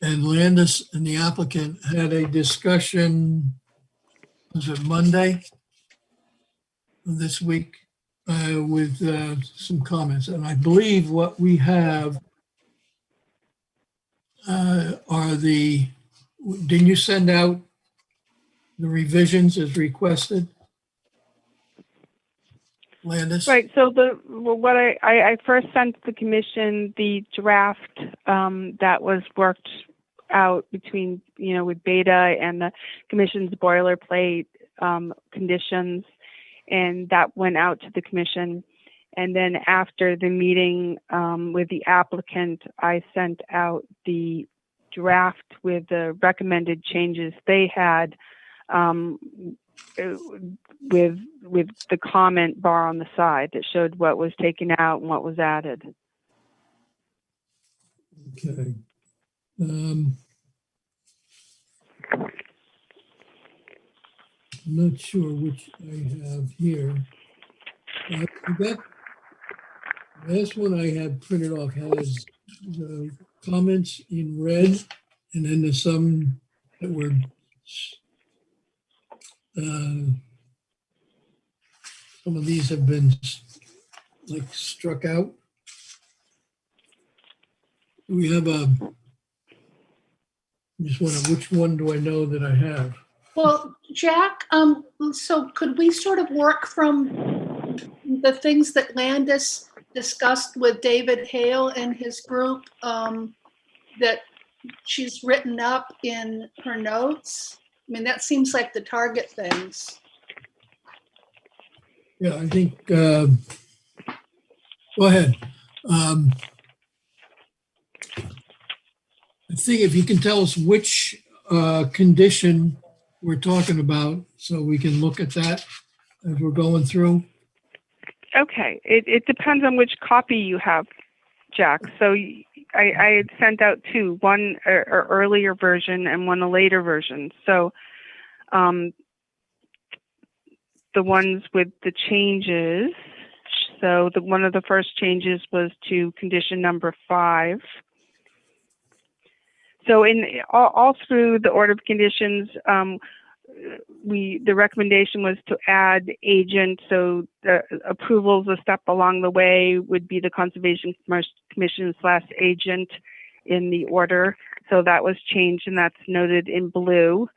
and Landis and the applicant had a discussion, was it Monday of this week, with some comments. And I believe what we have are the, didn't you send out the revisions as requested? Landis? Right. So what I first sent the commission the draft that was worked out between, with Beta and the commission's boilerplate conditions, and that went out to the commission. And then after the meeting with the applicant, I sent out the draft with the recommended changes they had, with the comment bar on the side that showed what was taken out and what was added. Okay. I'm not sure which I have here. I got, the last one I had printed off has the comments in red, and then there's some that were some of these have been like struck out. We have just wonder which one do I know that I have? Well, Jack, so could we sort of work from the things that Landis discussed with David Hale and his group, that she's written up in her notes? I mean, that seems like the target things. Yeah, I think, go ahead. I think if you can tell us which condition we're talking about, so we can look at that as we're going through. Okay. It depends on which copy you have, Jack. So I had sent out two, one a earlier version and one a later version. So the ones with the changes. So one of the first changes was to condition number 5. So in all through the order of conditions, the recommendation was to add agent. So the approvals a step along the way would be the Conservation Commission / agent in the order. So that was changed, and that's noted in blue.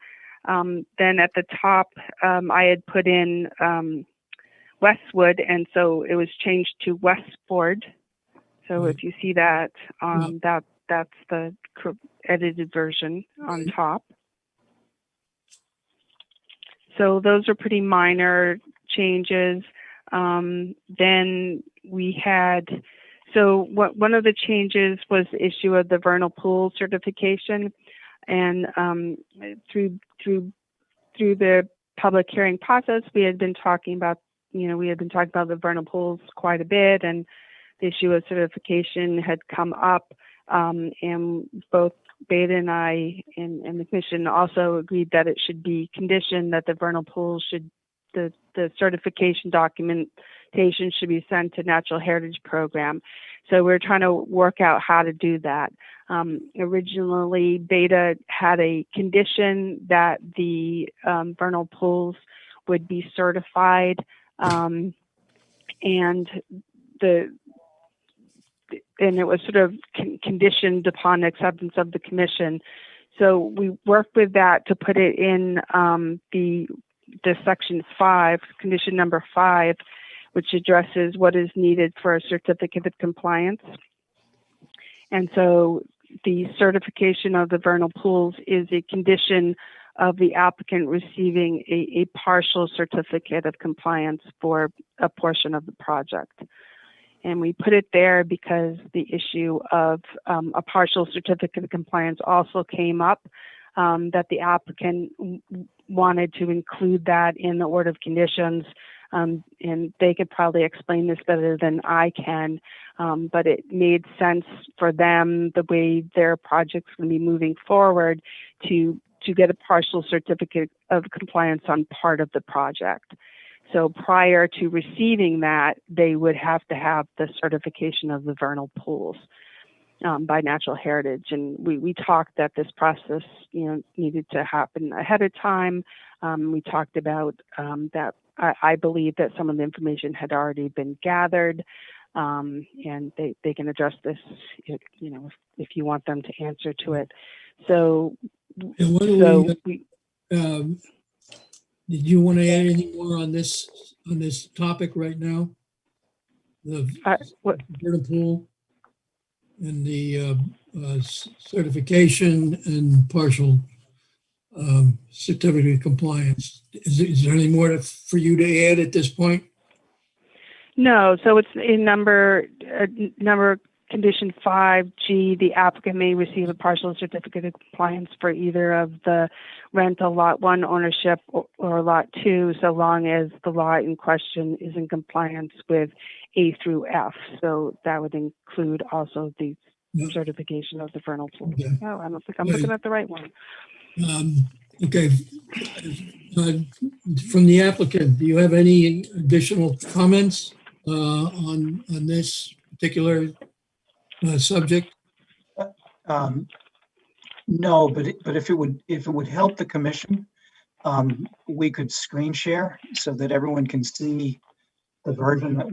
Then at the top, I had put in Westwood, and so it was changed to Westford. So if you see that, that's the edited version on top. So those are pretty minor changes. Then we had, one of the changes was the issue of the vernal pool certification, and through the public hearing process, we had been talking about the vernal pools quite a bit, and the issue of certification had come up, and both Beta and I and the commission also agreed that it should be conditioned that the vernal pools the certification documentation should be sent to Natural Heritage Program. So we're trying to work out how to do that. Originally, Beta had a condition that the vernal pools would be certified, and it was sort of conditioned upon acceptance of the commission. So we worked with that to put it in the section 5, condition number 5, which addresses what is needed for a certificate of compliance. And so the certification of the vernal pools is a condition of the applicant receiving a partial certificate of compliance for a portion of the project. And we put it there because the issue of a partial certificate of compliance also came up, that the applicant wanted to include that in the order of conditions. And they could probably explain this better than I can, but it made sense for them, the way their project's going to be moving forward, to get a partial certificate of compliance on part of the project. So prior to receiving that, they would have to have the certification of the vernal pools by Natural Heritage. And we talked that this process, needed to happen ahead of time. We talked about that I believe that some of the information had already been gathered, and they can address this, if you want them to answer to it. So, did you want to add anything more on this topic right now? The vernal pool and the certification and partial certificate of compliance. Is there any more for you to add at this point? No. So it's in number condition 5G, the applicant may receive a partial certificate of compliance for either of the rental lot 1 ownership or lot 2, so long as the lot in question is in compliance with A through F. So that would include also the certification of the vernal pool. Okay. Oh, I don't think I'm looking at the right one. Okay. From the applicant, do you have any additional comments on this particular subject? No, but if it would help the commission, we could screen share so that everyone can see the version that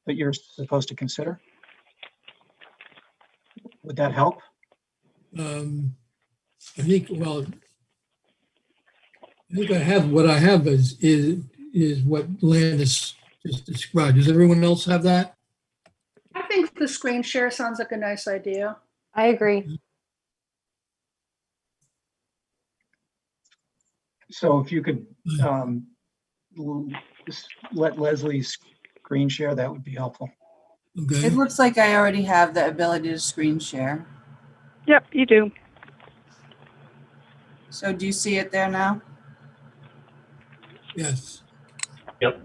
you're supposed to consider. Would that help? I think I have what I have is what Landis just described. Does everyone else have that? I think the screen share sounds like a nice idea. I agree. So if you could just let Leslie screen share, that would be helpful. Okay. It looks like I already have the ability to screen share. Yep, you do. So do you see it there now? Yes. Yep.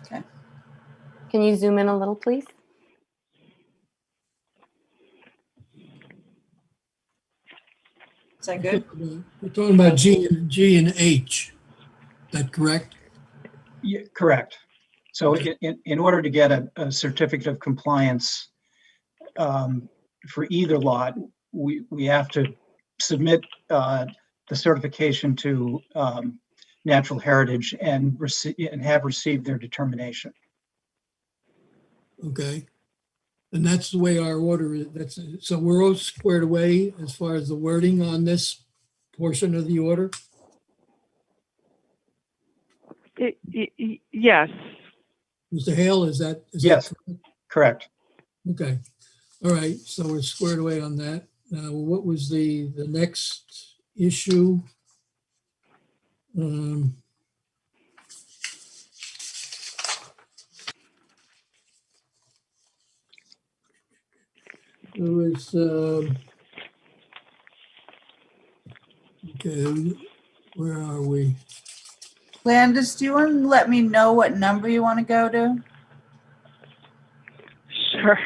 Okay. Can you zoom in a little, please? Is that good? We're talking about G and H. Is that correct? Yeah, correct. So in order to get a certificate of compliance for either lot, we have to submit the certification to Natural Heritage and have received their determination. Okay. And that's the way our order is. So we're all squared away as far as the wording on this portion of the order? Yes. Mr. Hale, is that? Yes, correct. Okay. All right. So we're squared away on that. Now, what was the next issue? There was, okay, where are we? Landis, do you want to let me know what number you want to go to? Sure.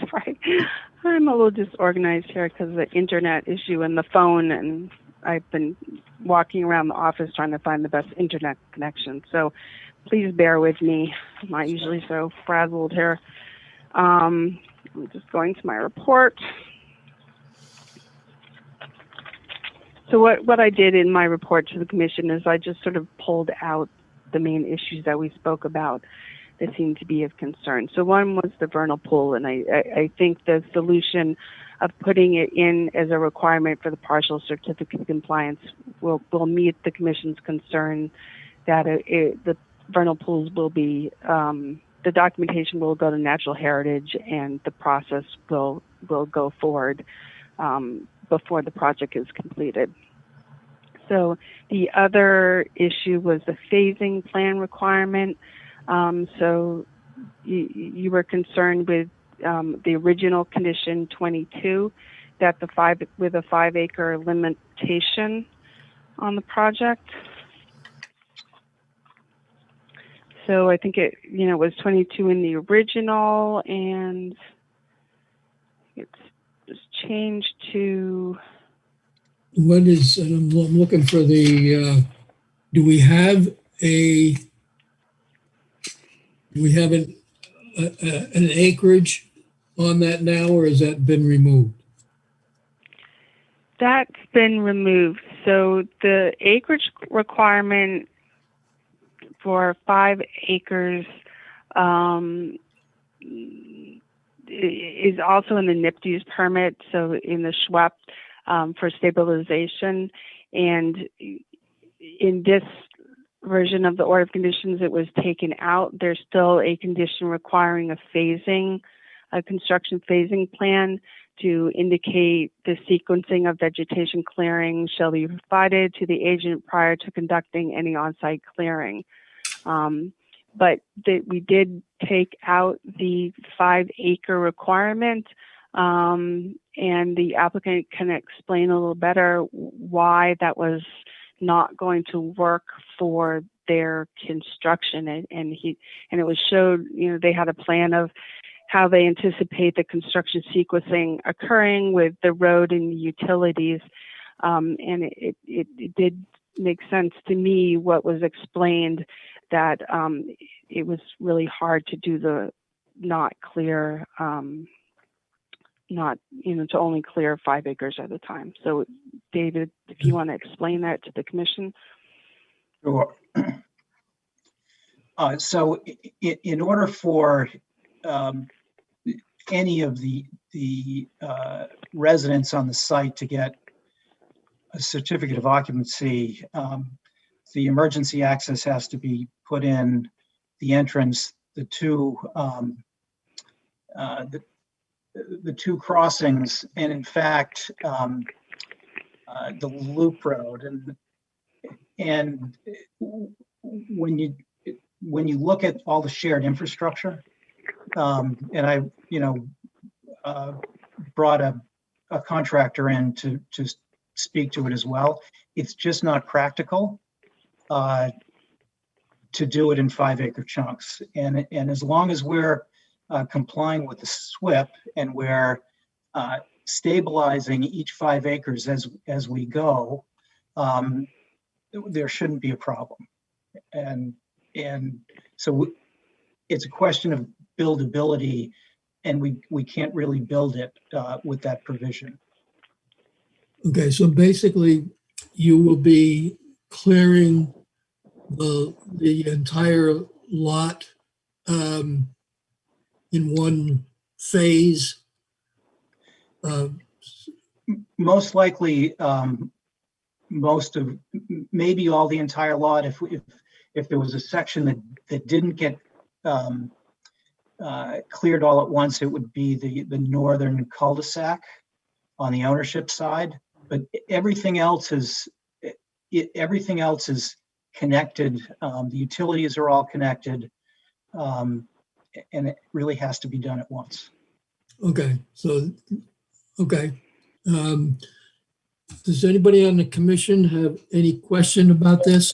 Sorry. I'm a little disorganized here because of the internet issue and the phone, and I've been walking around the office trying to find the best internet connection. So please bear with me. I'm not usually so frazzled here. I'm just going to my report. So what I did in my report to the commission is I just sort of pulled out the main issues that we spoke about that seemed to be of concern. So one was the vernal pool, and I think the solution of putting it in as a requirement for the partial certificate of compliance will meet the commission's concern that the vernal pools will be, the documentation will go to Natural Heritage and the process will go forward before the project is completed. So the other issue was the phasing plan requirement. So you were concerned with the original condition 22, that with a 5-acre limitation on the project. So I think it was 22 in the original, and it's just changed to. What is, and I'm looking for the, do we have an acreage on that now, or has that been removed? That's been removed. So the acreage requirement for 5 acres is also in the NIPD use permit, so in the SWEP for stabilization. And in this version of the order of conditions, it was taken out. There's still a condition requiring a construction phasing plan to indicate the sequencing of vegetation clearing shall be provided to the agent prior to conducting any on-site clearing. But we did take out the 5-acre requirement, and the applicant can explain a little better why that was not going to work for their construction. And it was showed, they had a plan of how they anticipate the construction sequencing occurring with the road and the utilities. And it did make sense to me what was explained, that it was really hard to do the not clear, to only clear 5 acres at a time. So David, if you want to explain that to the commission. Sure. So in order for any of the residents on the site to get a certificate of occupancy, the emergency access has to be put in the entrance, the two crossings, and in fact, the loop road. And when you look at all the shared infrastructure, and I brought a contractor in to speak to it as well, it's just not practical to do it in 5-acre chunks. And as long as we're complying with the SWIP and we're stabilizing each 5 acres as we go, there shouldn't be a problem. And so it's a question of buildability, and we can't really build it with that provision. Okay, so basically you will be clearing the entire lot in one phase. Most likely, maybe all the entire lot, if there was a section that didn't get cleared all at once, it would be the northern cul-de-sac on the ownership side. But everything else is connected. The utilities are all connected, and it really has to be done at once. Okay, so, okay. Does anybody on the commission have any question about this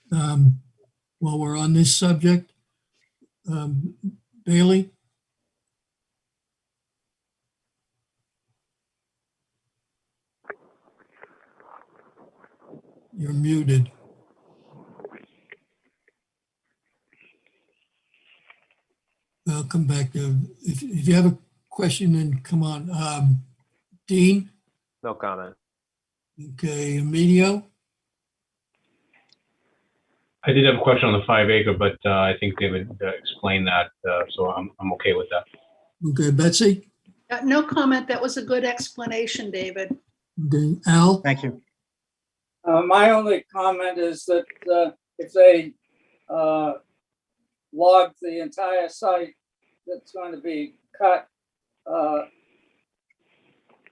while we're on this subject? Bailey? You're muted. I'll come back to, if you have a question, then come on. Dean? No comment. Okay, Emilio? I did have a question on the 5 acre, but I think David explained that, so I'm okay with that. Okay, Betsy? No comment. That was a good explanation, David. Okay, Al? Thank you. My only comment is that if they log the entire site that's going to be cut,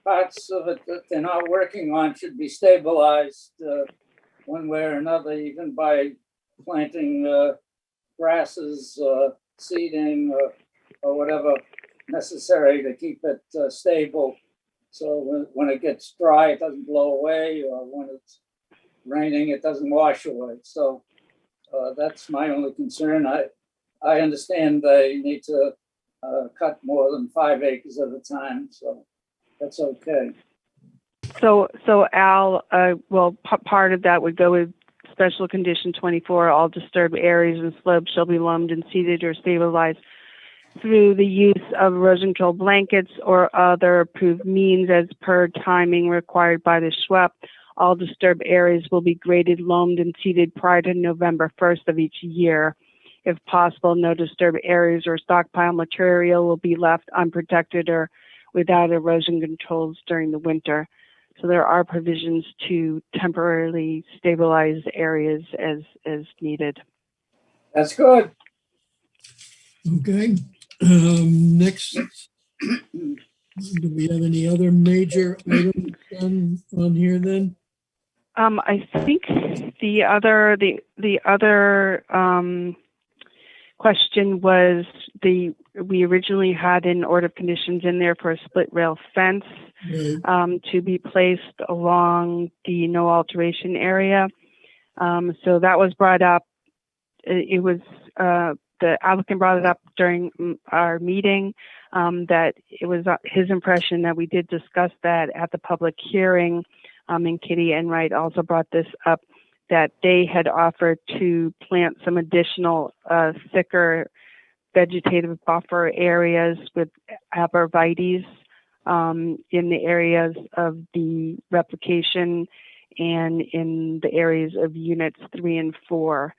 parts of it that they're not working on should be stabilized one way or another, even by planting grasses, seeding, or whatever necessary to keep it stable. So when it gets dry, it doesn't blow away, or when it's raining, it doesn't wash away. So that's my only concern. I understand they need to cut more than 5 acres at a time, so that's okay. So Al, part of that would go with special condition 24. All disturbed areas and slopes shall be loamed and seeded or stabilized through the use of erosion control blankets or other approved means as per timing required by the SWEP. All disturbed areas will be graded, loamed, and seeded prior to November 1st of each year. If possible, no disturbed areas or stockpile material will be left unprotected or without erosion controls during the winter. So there are provisions to temporarily stabilize areas as needed. That's good. Okay. Next, do we have any other major items on here then? I think the other question was we originally had an order of conditions in there for a split rail fence to be placed along the no alteration area. So that was brought up. It was the applicant brought it up during our meeting, that it was his impression that we did discuss that at the public hearing. And Kitty and Wright also brought this up, that they had offered to plant some additional thicker vegetative buffer areas with arborvitaes in the areas of the replication and in the areas of units 3 and 4.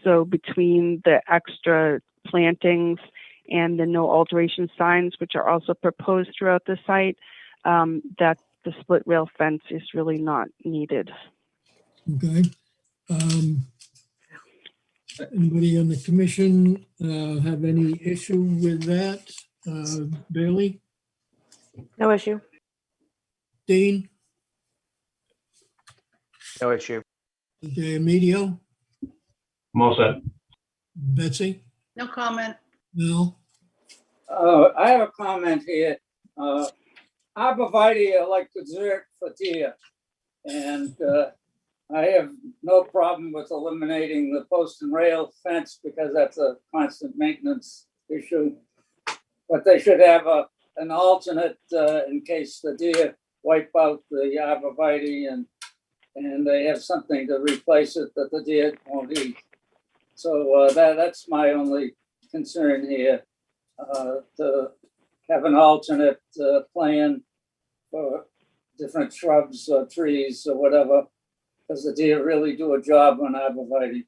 So between the extra plantings and the no alteration signs, which are also proposed throughout the site, that the split rail fence is really not needed. Okay. Anybody on the commission have any issue with that? Bailey? No issue. Dean? No issue. Okay, Emilio? I'm all set. Betsy? No comment. No? I have a comment here. Arborvitae are like dessert for deer. And I have no problem with eliminating the post and rail fence because that's a constant maintenance issue. But they should have an alternate in case the deer wipe out the arborvitae and they have something to replace it that the deer won't eat. So that's my only concern here, to have an alternate plan for different shrubs or trees or whatever, because the deer really do a job on arborvitae.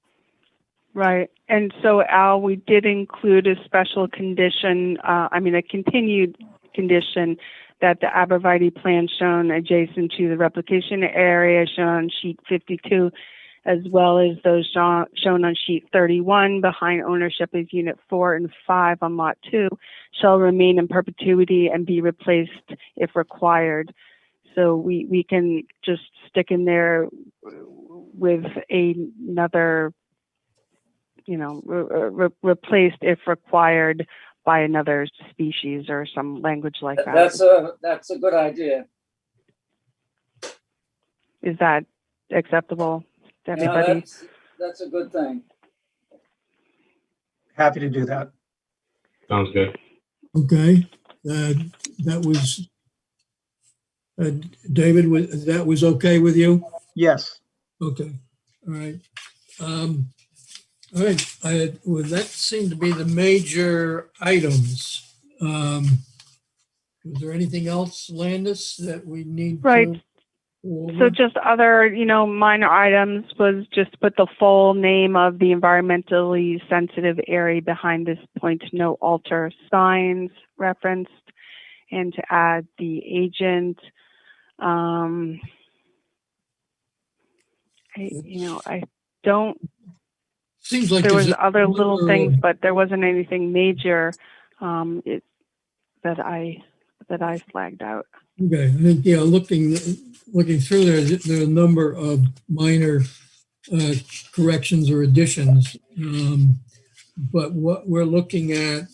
Right. And so, Al, we did include a special condition, a continued condition that the arborvitae plant shown adjacent to the replication area shown on sheet 52, as well as those shown on sheet 31 behind ownership of unit 4 and 5 on lot 2 shall remain in perpetuity and be replaced if required. So we can just stick in there with another, replaced if required by another species or some language like that. That's a good idea. Is that acceptable to Yeah, everybody? that's a good thing. Happy to do that. Sounds good. Okay, that was, David, that was okay with you? Yes. Okay, all right. All right, well, that seemed to be the major items. Was there anything else, Landis, that we need Right. to go over? So just other, minor items was just put the full name of the environmentally sensitive area behind this point, no alter signs referenced, and to add the agent. I don't. Seems like There was there's other little number things, of- but there wasn't anything major that I flagged out. Okay, I think, looking through there are a number of minor corrections or additions. But what we're looking at,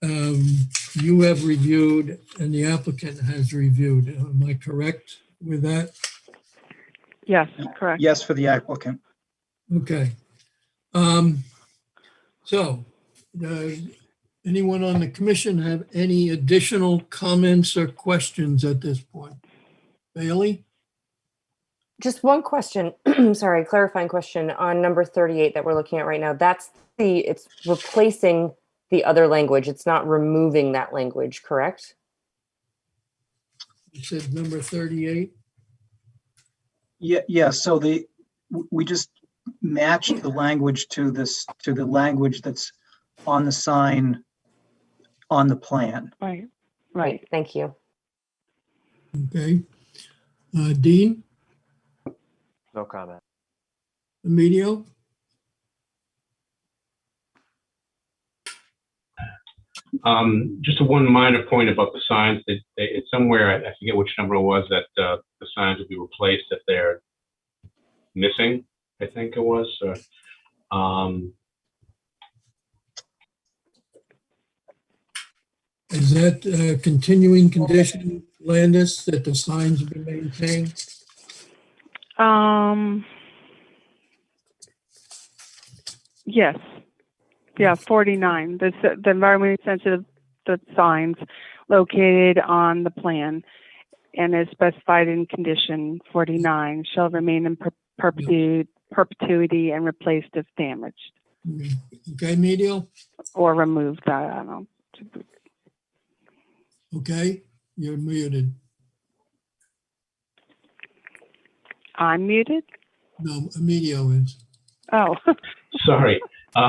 you have reviewed and the applicant has reviewed. Am I correct with that? Yes, correct. Yes, for the applicant. Okay. So, anyone on the commission have any additional comments or questions at this point? Bailey? Just one question, sorry, clarifying question on number 38 that we're looking at right now. It's replacing the other language. It's not removing that language, correct? You said number 38? Yeah. So we just matched the language to the language that's on the sign on the plan. Right. Right. Thank you. Okay. Dean? No comment. Emilio? Just one minor point about the signs. It's somewhere, I forget which number it was, that the signs would be replaced if they're missing, I think it was. Is that a continuing condition, Landis, that the signs be maintained? Yes. Yeah, 49. The environmentally sensitive signs located on the plan and as specified in condition 49 shall remain in perpetuity and replaced if damaged. Okay, Emilio? Or removed. I don't know. Okay, you're muted. I'm muted? No, Emilio is. Oh. Sorry. No,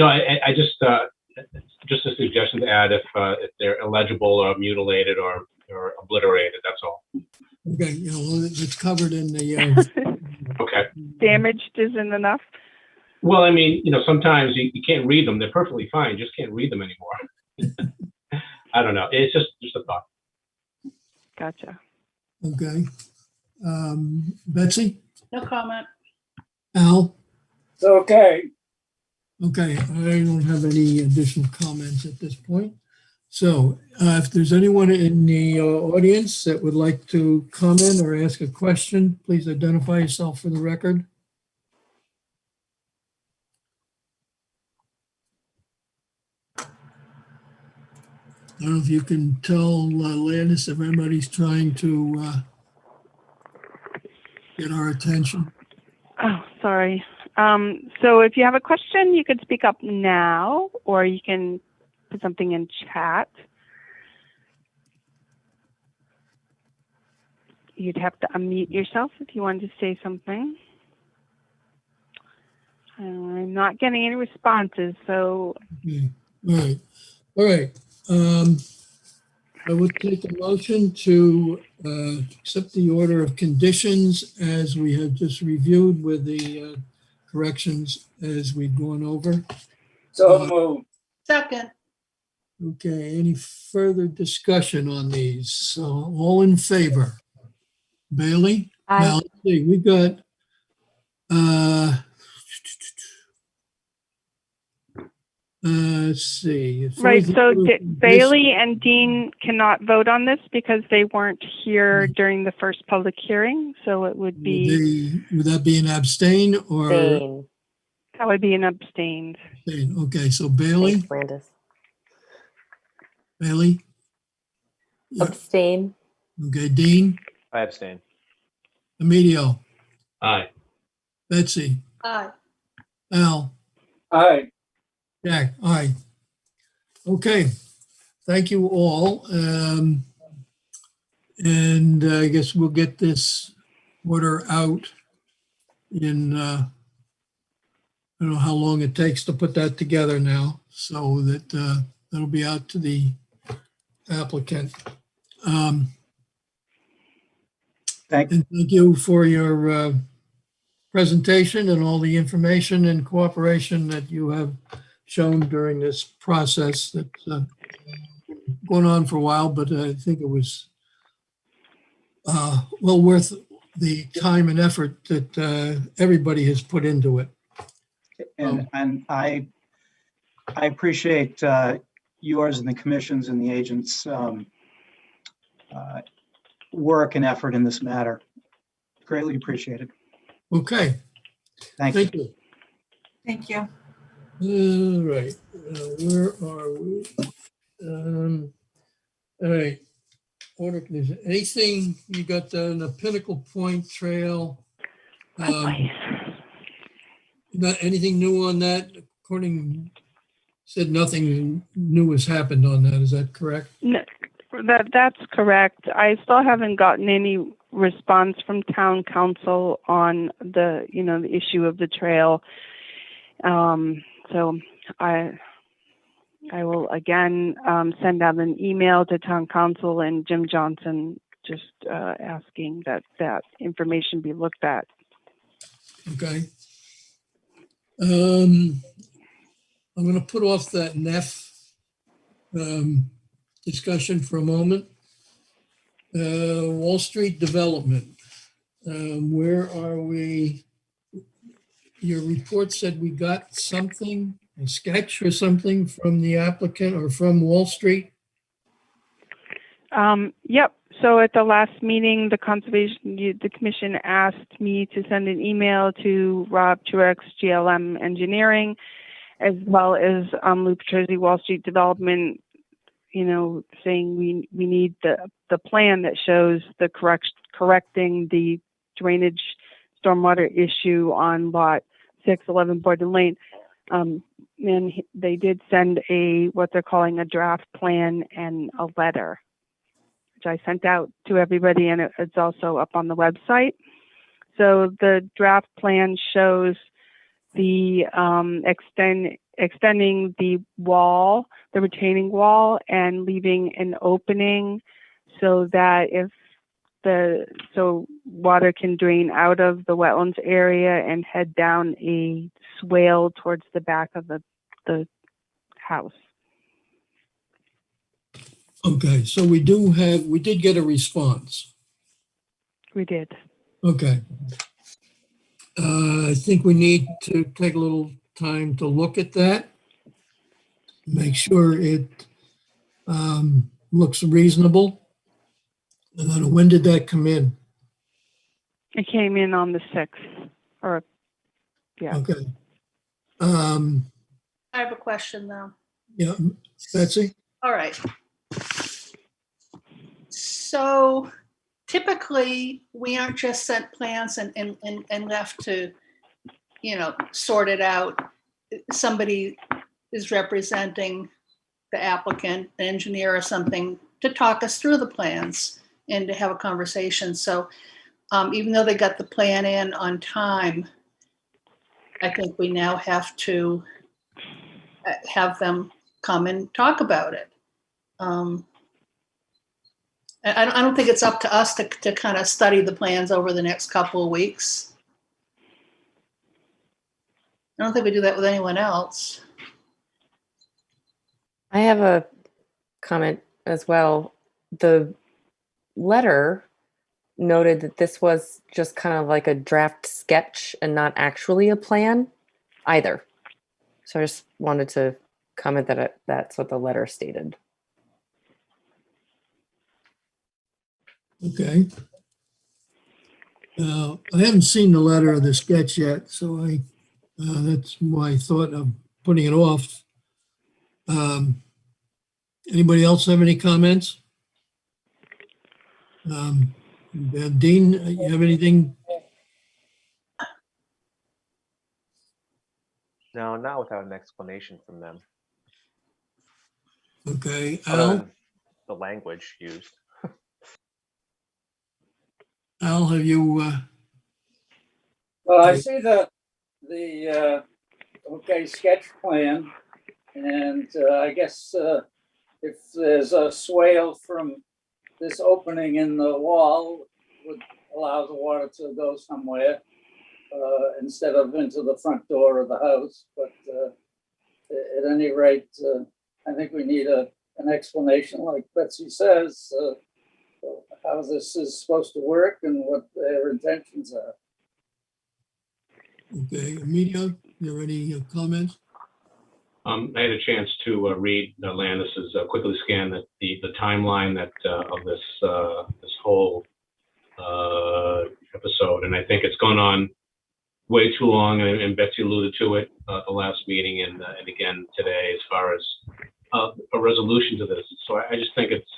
I just a suggestion to add if they're illegible or mutilated or obliterated. That's all. Okay, it's covered in the. Okay. Damaged isn't enough. Well, I mean, sometimes you can't read them. They're perfectly fine. You just can't read them anymore. I don't know. It's just a thought. Gotcha. Okay. Betsy? No comment. Al? It's okay. Okay, I don't have any additional comments at this point. So if there's anyone in the audience that would like to comment or ask a question, please identify yourself for the record. I don't know if you can tell Landis if anybody's trying to get our attention. Oh, sorry. So if you have a question, you could speak up now, or you can put something in chat. you'd have to unmute yourself if you wanted to say something. I'm not getting any responses, so Okay. All right. I would take a motion to accept the order of conditions as we have just reviewed with the corrections as we've gone over. So moved. Second, Okay, any further discussion on these? So all in favor? Bailey? Aye. Now, let's see, we've got, let's see. as far right. as the So order of Bailey and Dean cannot vote on this because they weren't here during the first public hearing. So it would be would that be an abstain or? Abstain. that would be an abstained. Abstain. Okay, so Bailey, Thanks, Landis. Bailey, yeah. Abstain. Okay, Dean, I abstain. Emilio, Aye. Betsy, aye. Al, Aye. Jack, aye. Okay, thank you all. And I guess we'll get this order out in, I don't know how long it takes to put that together now, so that that'll be out to the applicant. And thank you for your presentation and all the information and cooperation that you have shown during this process that's going on for a while, but I think it was well worth the time and effort that everybody has put into it. And I appreciate yours and the commissions and the agents' work and effort in this matter. Greatly appreciated. Okay, Thank you. thank you. Thank you. All right, where are we? All right, order condition. Anything you got on the Pinnacle Point Trail? Not anything new on that? According, said nothing new has happened on that. Is that correct? No, that's correct. I still haven't gotten any response from town council on the, the issue of the trail. So I will again send out an email to town council and Jim Johnson, just asking that information be looked at. Okay. I'm going to put off that NEF discussion for a moment. Wall Street development. Where are we? Your report said we got something, a sketch or something from the applicant or from Wall Street? Yep. So at the last meeting, the commission asked me to send an email to Rob Truex, GLM Engineering, as well as Loop Jersey Wall Street Development, saying we need the plan that shows the correcting the drainage stormwater issue on lot 611 Borden Lane. And they did send what they're calling a draft plan and a letter, which I sent out to everybody, and it's also up on the website. So the draft plan shows the extending the wall, the retaining wall, and leaving an opening so that so water can drain out of the wetlands area and head down a swale towards the back of the house. Okay, so we did get a response. We did. Okay. I think we need to take a little time to look at that. Make sure it looks reasonable. And then when did that come in? It came in on the 6th, yeah. Okay. I have a question though. Yeah, Betsy? All right. So typically we aren't just sent plans and left to, sort it out. Somebody is representing the applicant, an engineer or something, to talk us through the plans. and to have a conversation. So even though they got the plan in on time, I think we now have to have them come and talk about it. I don't think it's up to us to kind of study the plans over the next couple of weeks. I don't think we do that with anyone else. I have a comment as well. The letter noted that this was just kind of like a draft sketch and not actually a plan either. So I just wanted to comment that that's what the letter stated. Okay. I haven't seen the letter or the sketch yet, so that's my thought of putting it off. Anybody else have any comments? Dean, you have anything? No, not without an explanation from them. Okay, Other Al? than the language used. Al, have you? Well, I see the sketch plan, and I guess if there's a swale from this opening in the wall, would allow the water to go somewhere instead of into the front door of the house. But at any rate, I think we need an explanation, like Betsy says, how this is supposed to work and what their intentions are. Okay, Emilio, you have any comments? I had a chance to read Landis's quickly scan the timeline that of this whole episode, and I think it's gone on way too long. And Betsy alluded to it the last meeting and again today, as far as a resolution to this. So I just think it's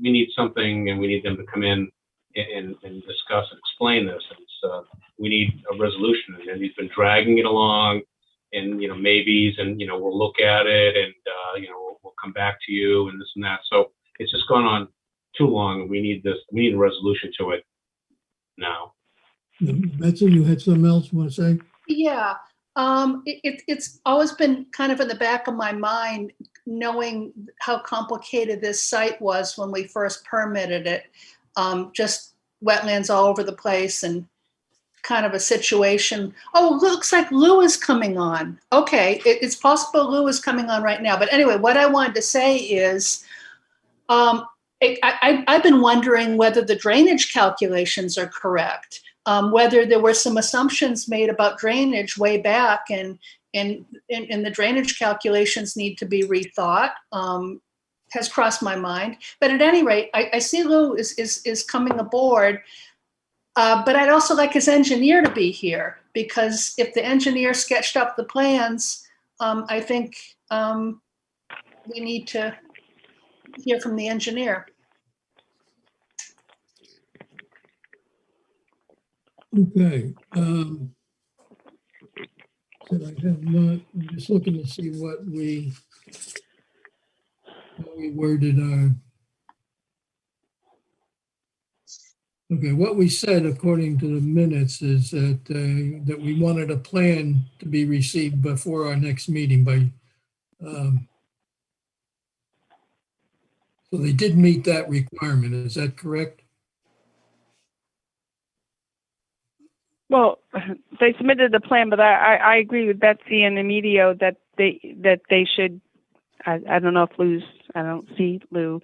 we need something, and we need them to come in and discuss and explain this. And we need a resolution, and he's been dragging it along. And maybes, and we'll look at it, and we'll come back to you, and this and that. So it's just gone on too long, and we need a resolution to it now. Betsy, you had something else you want to say? Yeah, it's always been kind of in the back of my mind, knowing how complicated this site was when we first permitted it. Just wetlands all over the place and kind of a situation. Oh, looks like Lou is coming on. Okay, it's possible Lou is coming on right now. But anyway, what I wanted to say is, I've been wondering whether the drainage calculations are correct, whether there were some assumptions made about drainage way back, and the drainage calculations need to be rethought. Has crossed my mind. But at any rate, I see Lou is coming aboard. But I'd also like his engineer to be here, because if the engineer sketched up the plans, I think we need to hear from the engineer. Okay. So I have not, I'm just looking to see what we worded our. Okay, what we said, according to the minutes, is that that we wanted a plan to be received before our next meeting so they did meet that requirement. Is that correct? Well, they submitted the plan, but I agree with Betsy and Emilio that they should, I don't know if Lou's, I don't see Lou,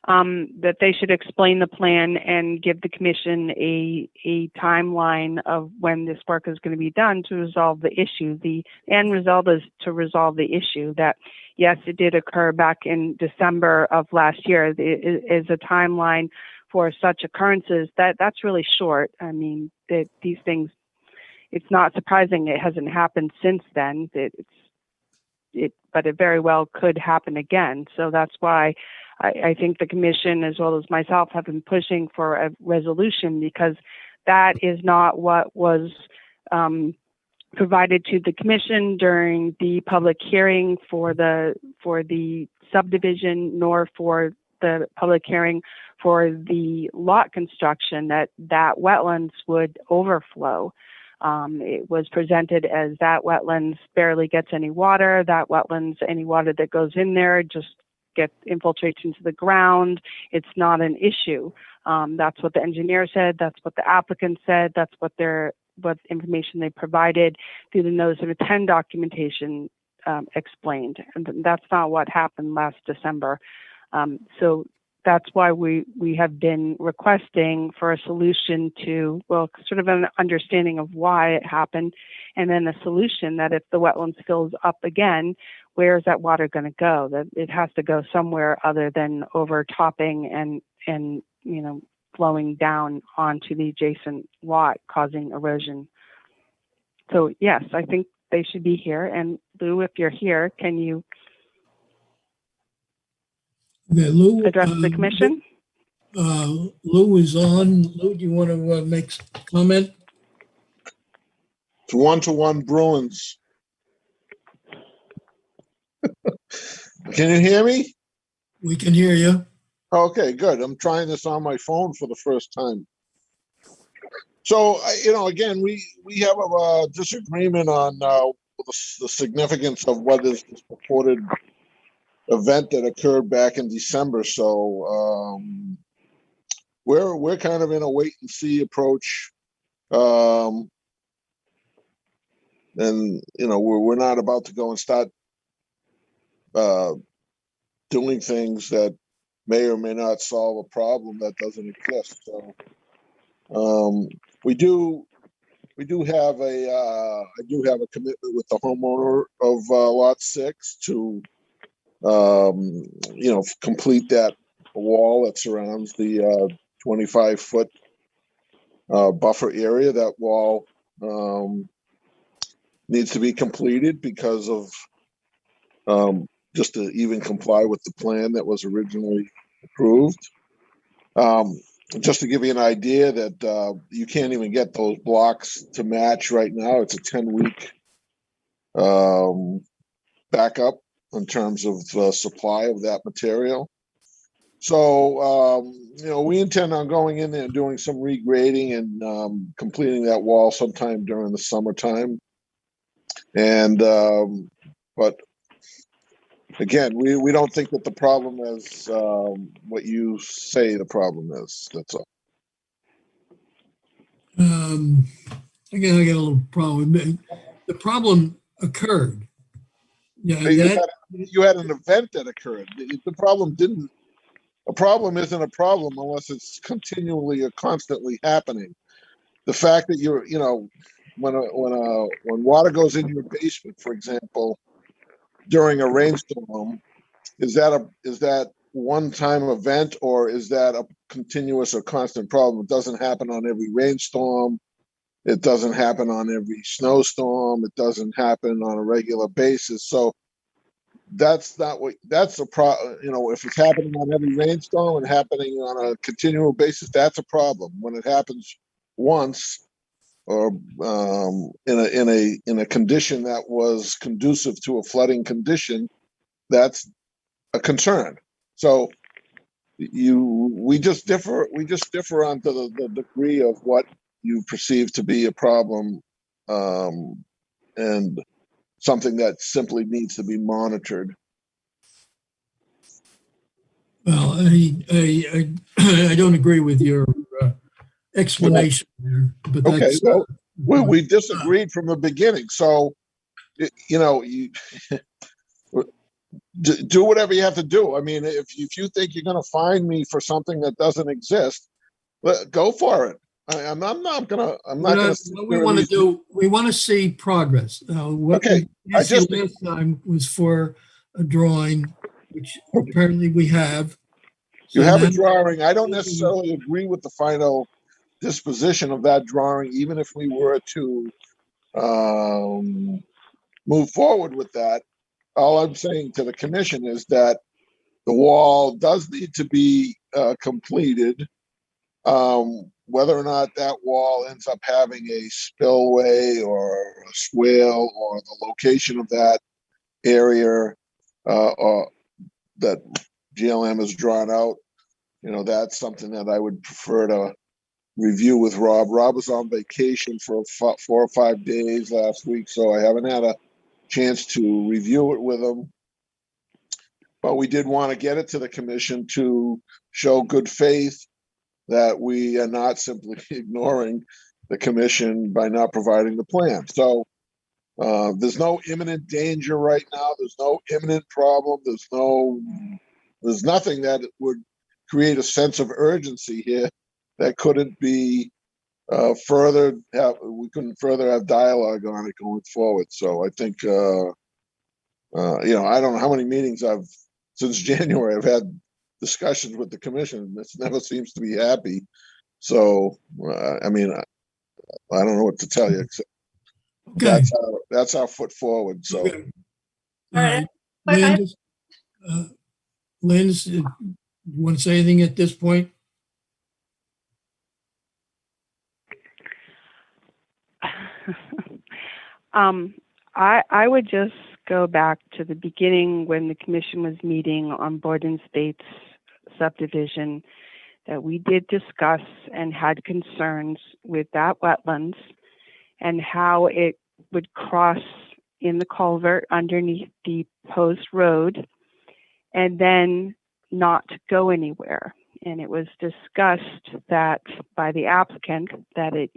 that they should explain the plan and give the commission a timeline of when this work is going to be done to resolve the issue. The end result is to resolve the issue that, yes, it did occur back in December of last year. It is a timeline for such occurrences that's really short. I mean, these things, it's not surprising it hasn't happened since then. But it very well could happen again. So that's why I think the commission, as well as myself, have been pushing for a resolution, because that is not what was provided to the commission during the public hearing for the subdivision, nor for the public hearing for the lot construction, that wetlands would overflow. It was presented as that wetlands barely gets any water, that wetlands, any water that goes in there just infiltrates into the ground. It's not an issue. That's what the engineer said, that's what the applicant said, that's what information they provided through the notice of intent documentation explained. And that's not what happened last December. So that's why we have been requesting for a solution to, well, sort of an understanding of why it happened, and then a solution that if the wetlands fills up again, where is that water going to go? That it has to go somewhere other than overtopping and flowing down onto the adjacent lot, causing erosion. So yes, I think they should be here. And Lou, if you're here, can you Lou, address the commission? Lou is on. Lou, do you want to make a comment? It's 1-to-1 Bruins. Can you hear me? We can hear you. Okay, good. I'm trying this on my phone for the first time. So, again, we have a disagreement on the significance of what is this purported event that occurred back in December. So we're kind of in a wait and see approach. And we're not about to go and start doing things that may or may not solve a problem that doesn't exist. So we do have I do have a commitment with the homeowner of lot 6 to complete that wall that surrounds the 25-foot buffer area. That wall needs to be completed because of just to even comply with the plan that was originally approved. Just to give you an idea that you can't even get those blocks to match right now. It's a 10-week backup in terms of supply of that material. So, we intend on going in there and doing some regrading and completing that wall sometime during the summertime. And, but again, we don't think that the problem is what you say the problem is. That's all. Again, I got a little problem. The problem occurred. Yeah, You had an event that occurred. The problem didn't. A problem isn't a problem unless it's continually or constantly happening. The fact that when water goes in your basement, for example, during a rainstorm, is that one-time event, or is that a continuous or constant problem? It doesn't happen on every rainstorm. It doesn't happen on every snowstorm. It doesn't happen on a regular basis. So that's a problem. If it's happening on every rainstorm and happening on a continual basis, that's a problem. When it happens once, or in a condition that was conducive to a flooding condition, that's a concern. So we just differ on to the degree of what you perceive to be a problem, and something that simply needs to be monitored. Well, I don't agree with your explanation there, but Okay, that's well, we disagreed from the beginning. So, you do whatever you have to do. I mean, if you think you're going to find me for something that doesn't exist, go for it. I'm not gonna. What we want to do. We want to see progress. What Okay, we asked you last time was for a drawing, which apparently we have. You have a drawing. I don't necessarily agree with the final disposition of that drawing, even if we were to move forward with that. All I'm saying to the commission is that the wall does need to be completed. Whether or not that wall ends up having a spillway or a swale, or the location of that area, or that GLM has drawn out, that's something that I would prefer to review with Rob. Rob was on vacation for 4 or 5 days last week, so I haven't had a chance to review it with him. But we did want to get it to the commission to show good faith that we are not simply ignoring the commission by not providing the plan. So there's no imminent danger right now. There's no imminent problem. There's nothing that would create a sense of urgency here that couldn't be we couldn't further have dialogue on it going forward. So I think, I don't know how many meetings since January, I've had discussions with the commission. It never seems to be happy. So, I don't know what to tell you, except Okay. that's our foot forward. So, Okay. All right. Landis, Landis, you want to say anything at this point? I would just go back to the beginning when the commission was meeting on Borden States subdivision, that we did discuss and had concerns with that wetlands and how it would cross in the culvert underneath the post road and then not go anywhere. And it was discussed that by the applicant that it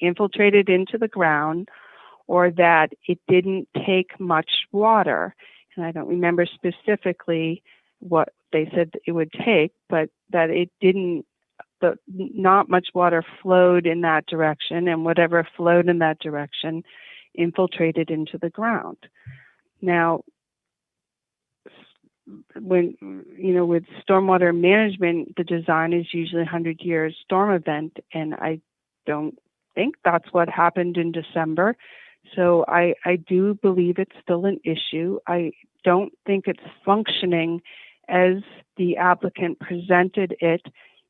infiltrated into the ground or that it didn't take much water. And I don't remember specifically what they said it would take, but that it didn't, but not much water flowed in that direction, and whatever flowed in that direction infiltrated into the ground. Now, when, with stormwater management, the design is usually 100 years storm event, and I don't think that's what happened in December. So I do believe it's still an issue. I don't think it's functioning as the applicant presented it,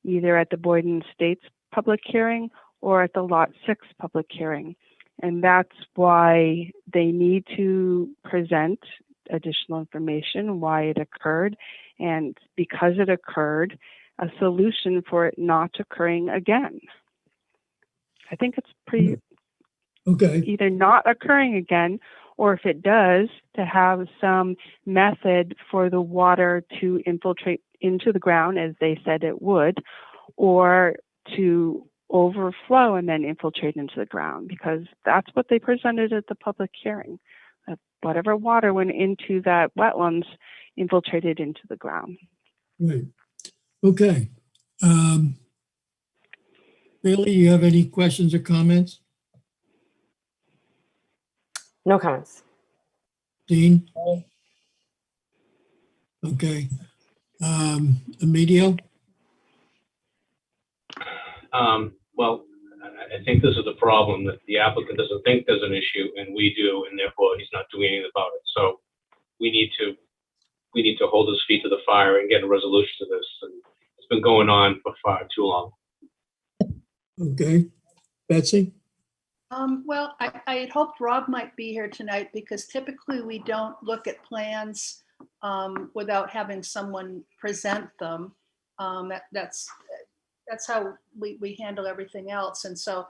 either at the Boyden Estates public hearing or at the Lot 6 public hearing. And that's why they need to present additional information, why it occurred, and because it occurred, a solution for it not occurring again. I think it's pretty okay. Either not occurring again, or if it does, to have some method for the water to infiltrate into the ground as they said it would, or to overflow and then infiltrate into the ground, because that's what they presented at the public hearing. Whatever water went into that wetlands infiltrated into the ground. Right. Okay. Bailey, you have any questions or comments? No comments. Dean? Okay. Emilio? Well, I think this is the problem, that the applicant doesn't think there's an issue and we do, and therefore he's not doing anything about it. So we need to hold his feet to the fire and get a resolution to this. And it's been going on for far too long. Okay. Betsy? Well, I had hoped Rob might be here tonight because typically we don't look at plans without having someone present them. That's how we handle everything else. And so,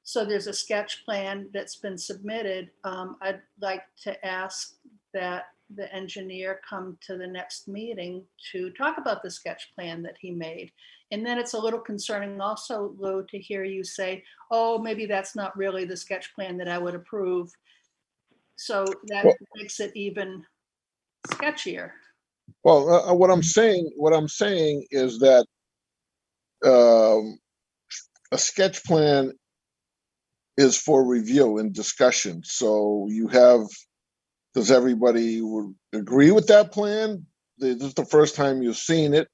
so there's a sketch plan that's been submitted. I'd like to ask that the engineer come to the next meeting to talk about the sketch plan that he made. And then it's a little concerning also, Lou, to hear you say, oh, maybe that's not really the sketch plan that I would approve. So that makes it even sketchier. Well, what I'm saying is that a sketch plan is for review and discussion. So does everybody agree with that plan? This is the first time you've seen it.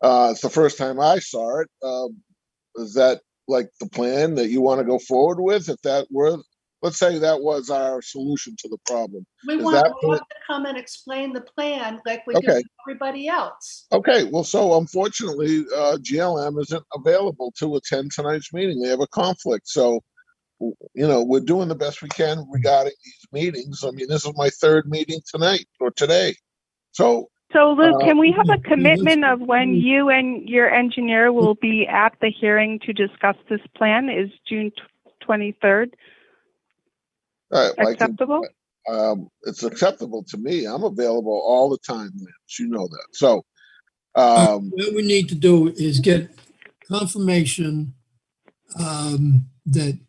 It's the first time I saw it. Is that like the plan that you want to go forward with? If that were, let's say that was our solution to the problem. We want Rob to come and explain the plan like we do with everybody else. Okay, well, so unfortunately, GLM isn't available to attend tonight's meeting. They have a conflict. So, we're doing the best we can regarding these meetings. I mean, this is my third meeting tonight or today. So So Lou, can we have yeah, a commitment of when you and your engineer will be at the hearing to discuss this plan? Is June 23rd I can, acceptable? it's acceptable to me. I'm available all the time, Lance. You know that. So, What we need to do is get confirmation that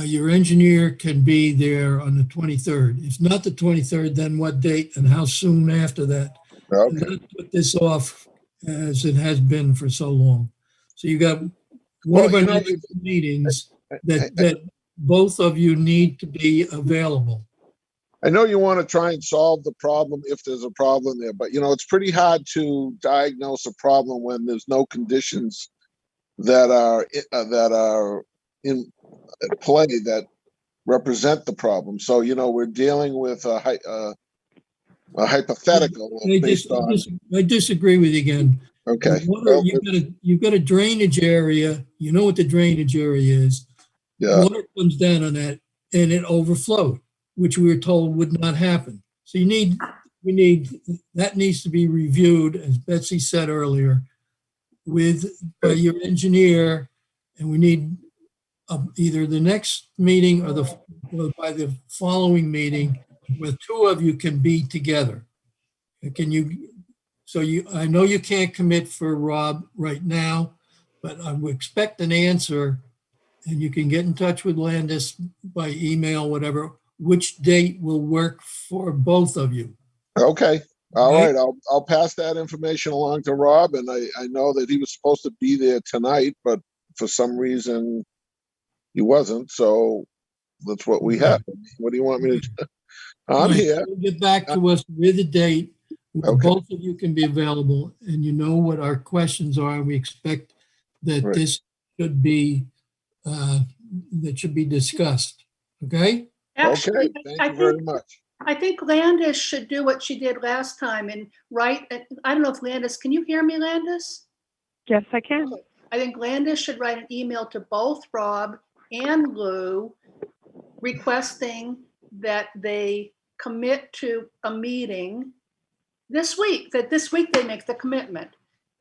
your engineer can be there on the 23rd. If not the 23rd, then what date and how soon after that? And okay. not put this off as it has been for so long. So you got one Well, of our you know, next meetings I, that both of you need to be available. I know you want to try and solve the problem if there's a problem there, but you know, it's pretty hard to diagnose a problem when there's no conditions that are in play that represent the problem. So, you know, we're dealing with a hypothetical based on. I disagree with you again. Okay. The water, Well, you've got a drainage area. You know what the drainage area is. yeah. Water comes down on that and it overflowed, which we were told would not happen. So that needs to be reviewed, as Betsy said earlier, by your engineer, and we need either the next meeting or by the following meeting where two of you can be together. I know you can't commit for Rob right now, but I would expect an answer, and you can get in touch with Landis by email, whatever, which date will work for both of you. Okay. All Okay. right. I'll pass that information along to Rob, and I know that he was supposed to be there tonight, but for some reason he wasn't. So that's what we have. What do you want me to do? I'm Right. here. So get back to us with a date where Okay. both of you can be available, and you know what our questions are. We expect that Right. this should be discussed. Okay. Actually, Okay. Thank you very much. I think Landis should do what she did last time and write, I don't know if Landis, can you hear me, Landis? Yes, I can. I think Landis should write an email to both Rob and Lou requesting that they commit to a meeting this week, that this week they make the commitment.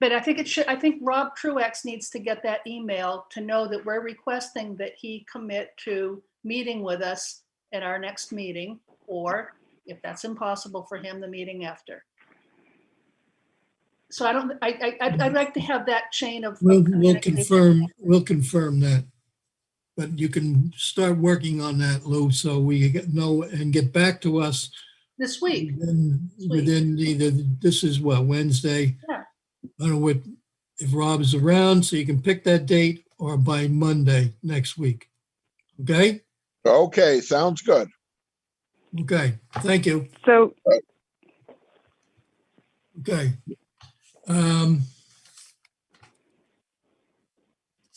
But I think Rob Truex needs to get that email to know that we're requesting that he commit to meeting with us at our next meeting, or if that's impossible for him, the meeting after. So I'd like to have that chain of We'll communication. confirm that. But you can start working on that, Lou, so we know and get back to us This week. within either, this is what, Wednesday? Yeah. I don't know if Rob is around, so you can pick that date, or by Monday next week. Okay? Okay. Sounds good. Okay. Thank you. So Okay.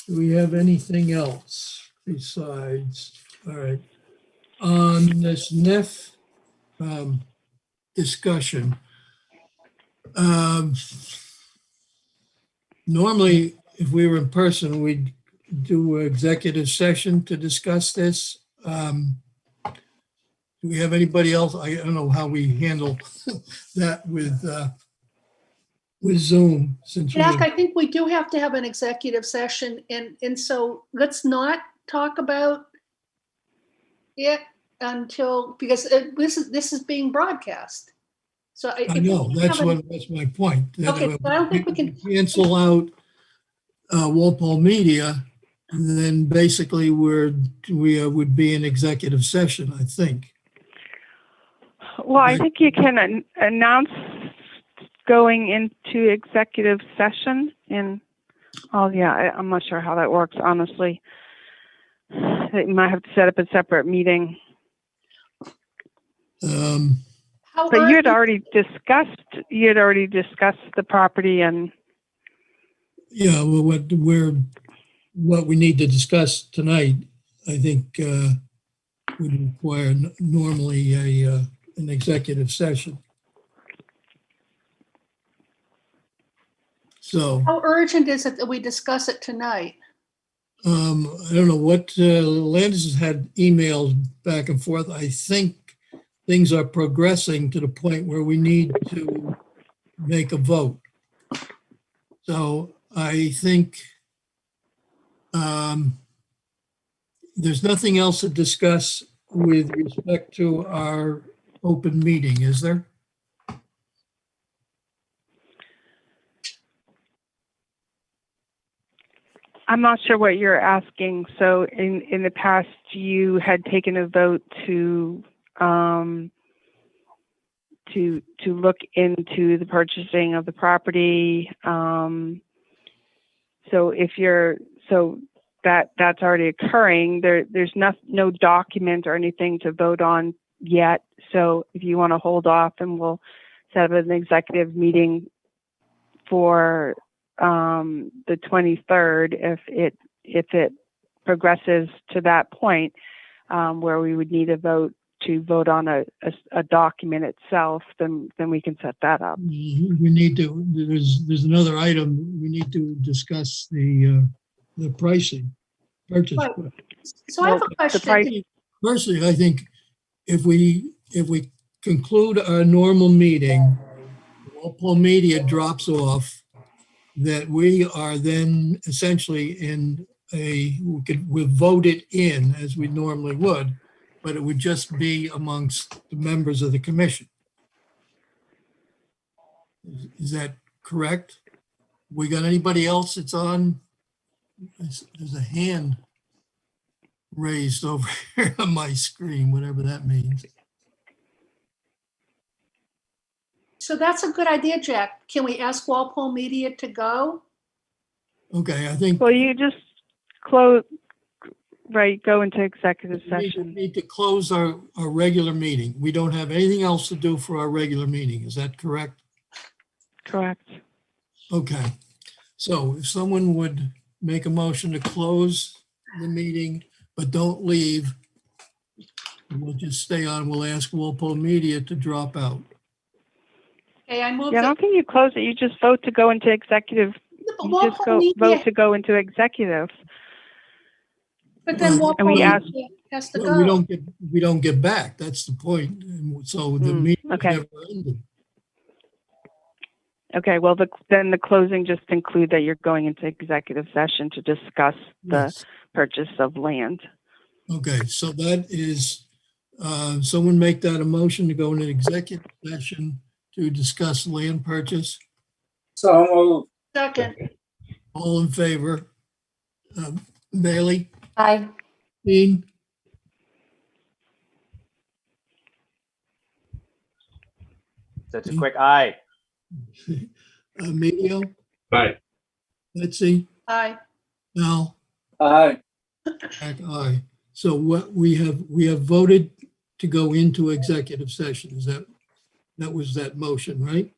Do we have anything else besides, all right, on this NEF discussion? Normally, if we were in person, we'd do an executive session to discuss this. Do we have anybody else? I don't know how we handle that with Zoom, since we Jack, I think we do have to have an executive session, and so let's not talk about it until, because this is being broadcast. So I know, that's my point. that, Okay, but I don't think we can. Cancel out Walpole Media, and then basically we would be in executive session, I think. well, I think you can announce going into executive session and, oh yeah, I'm not sure how that works, honestly. You might have to set up a separate meeting. But you had already discussed the property and. Yeah, well, what we need to discuss tonight, I think, would require normally an executive session. So, How urgent is it that we discuss it tonight? I don't know what, Landis has had emails back and forth. I think things are progressing to the point where we need to make a vote. So I think there's nothing else to discuss with respect to our open meeting, is there? I'm not sure what you're asking. So in the past, you had taken a vote to look into the purchasing of the property. So that's already occurring. There's no document or anything to vote on yet. So if you want to hold off, and we'll set up an executive meeting for the 23rd, if it progresses to that point, where we would need a vote to vote on a document itself, then we can set that up. We need to, there's another item, we need to discuss the pricing, purchase Right. price. So I have a The question. price- Personally, I think if we conclude our normal meeting, Walpole Media drops off, that we are then essentially we'll vote it in as we normally would, but it would just be amongst the members of the commission. Is that correct? We got anybody else that's on? There's a hand raised over here on my screen, whatever that means. So that's a good idea, Jack. Can we ask Walpole Media to go? Okay, I think Well, you just go into executive we session. need to close our regular meeting. We don't have anything else to do for our regular meeting. Is that correct? Correct. Okay. So if someone would make a motion to close the meeting, but don't leave, we'll just stay on. We'll ask Walpole Media to drop out. Okay, I moved. Yeah, I don't think you close it. You just vote to go into executive. But You just vote to go into executive. But then Well, Walpole and we Media ask- has to Well, go. we don't get back. That's the point. And so the meeting okay. never ended. Okay, well, then the closing just include that you're going into executive session to discuss the Yes. purchase of land. Okay, so that is, someone make that a motion to go into executive session to discuss land purchase. So moved. Second. All in favor? Bailey? Aye. Dean? That's a quick aye. Emilio? Right. Betsy? Aye. Al? Aye. Jack, aye. So what we have voted to go into executive session. Is that was that motion, right?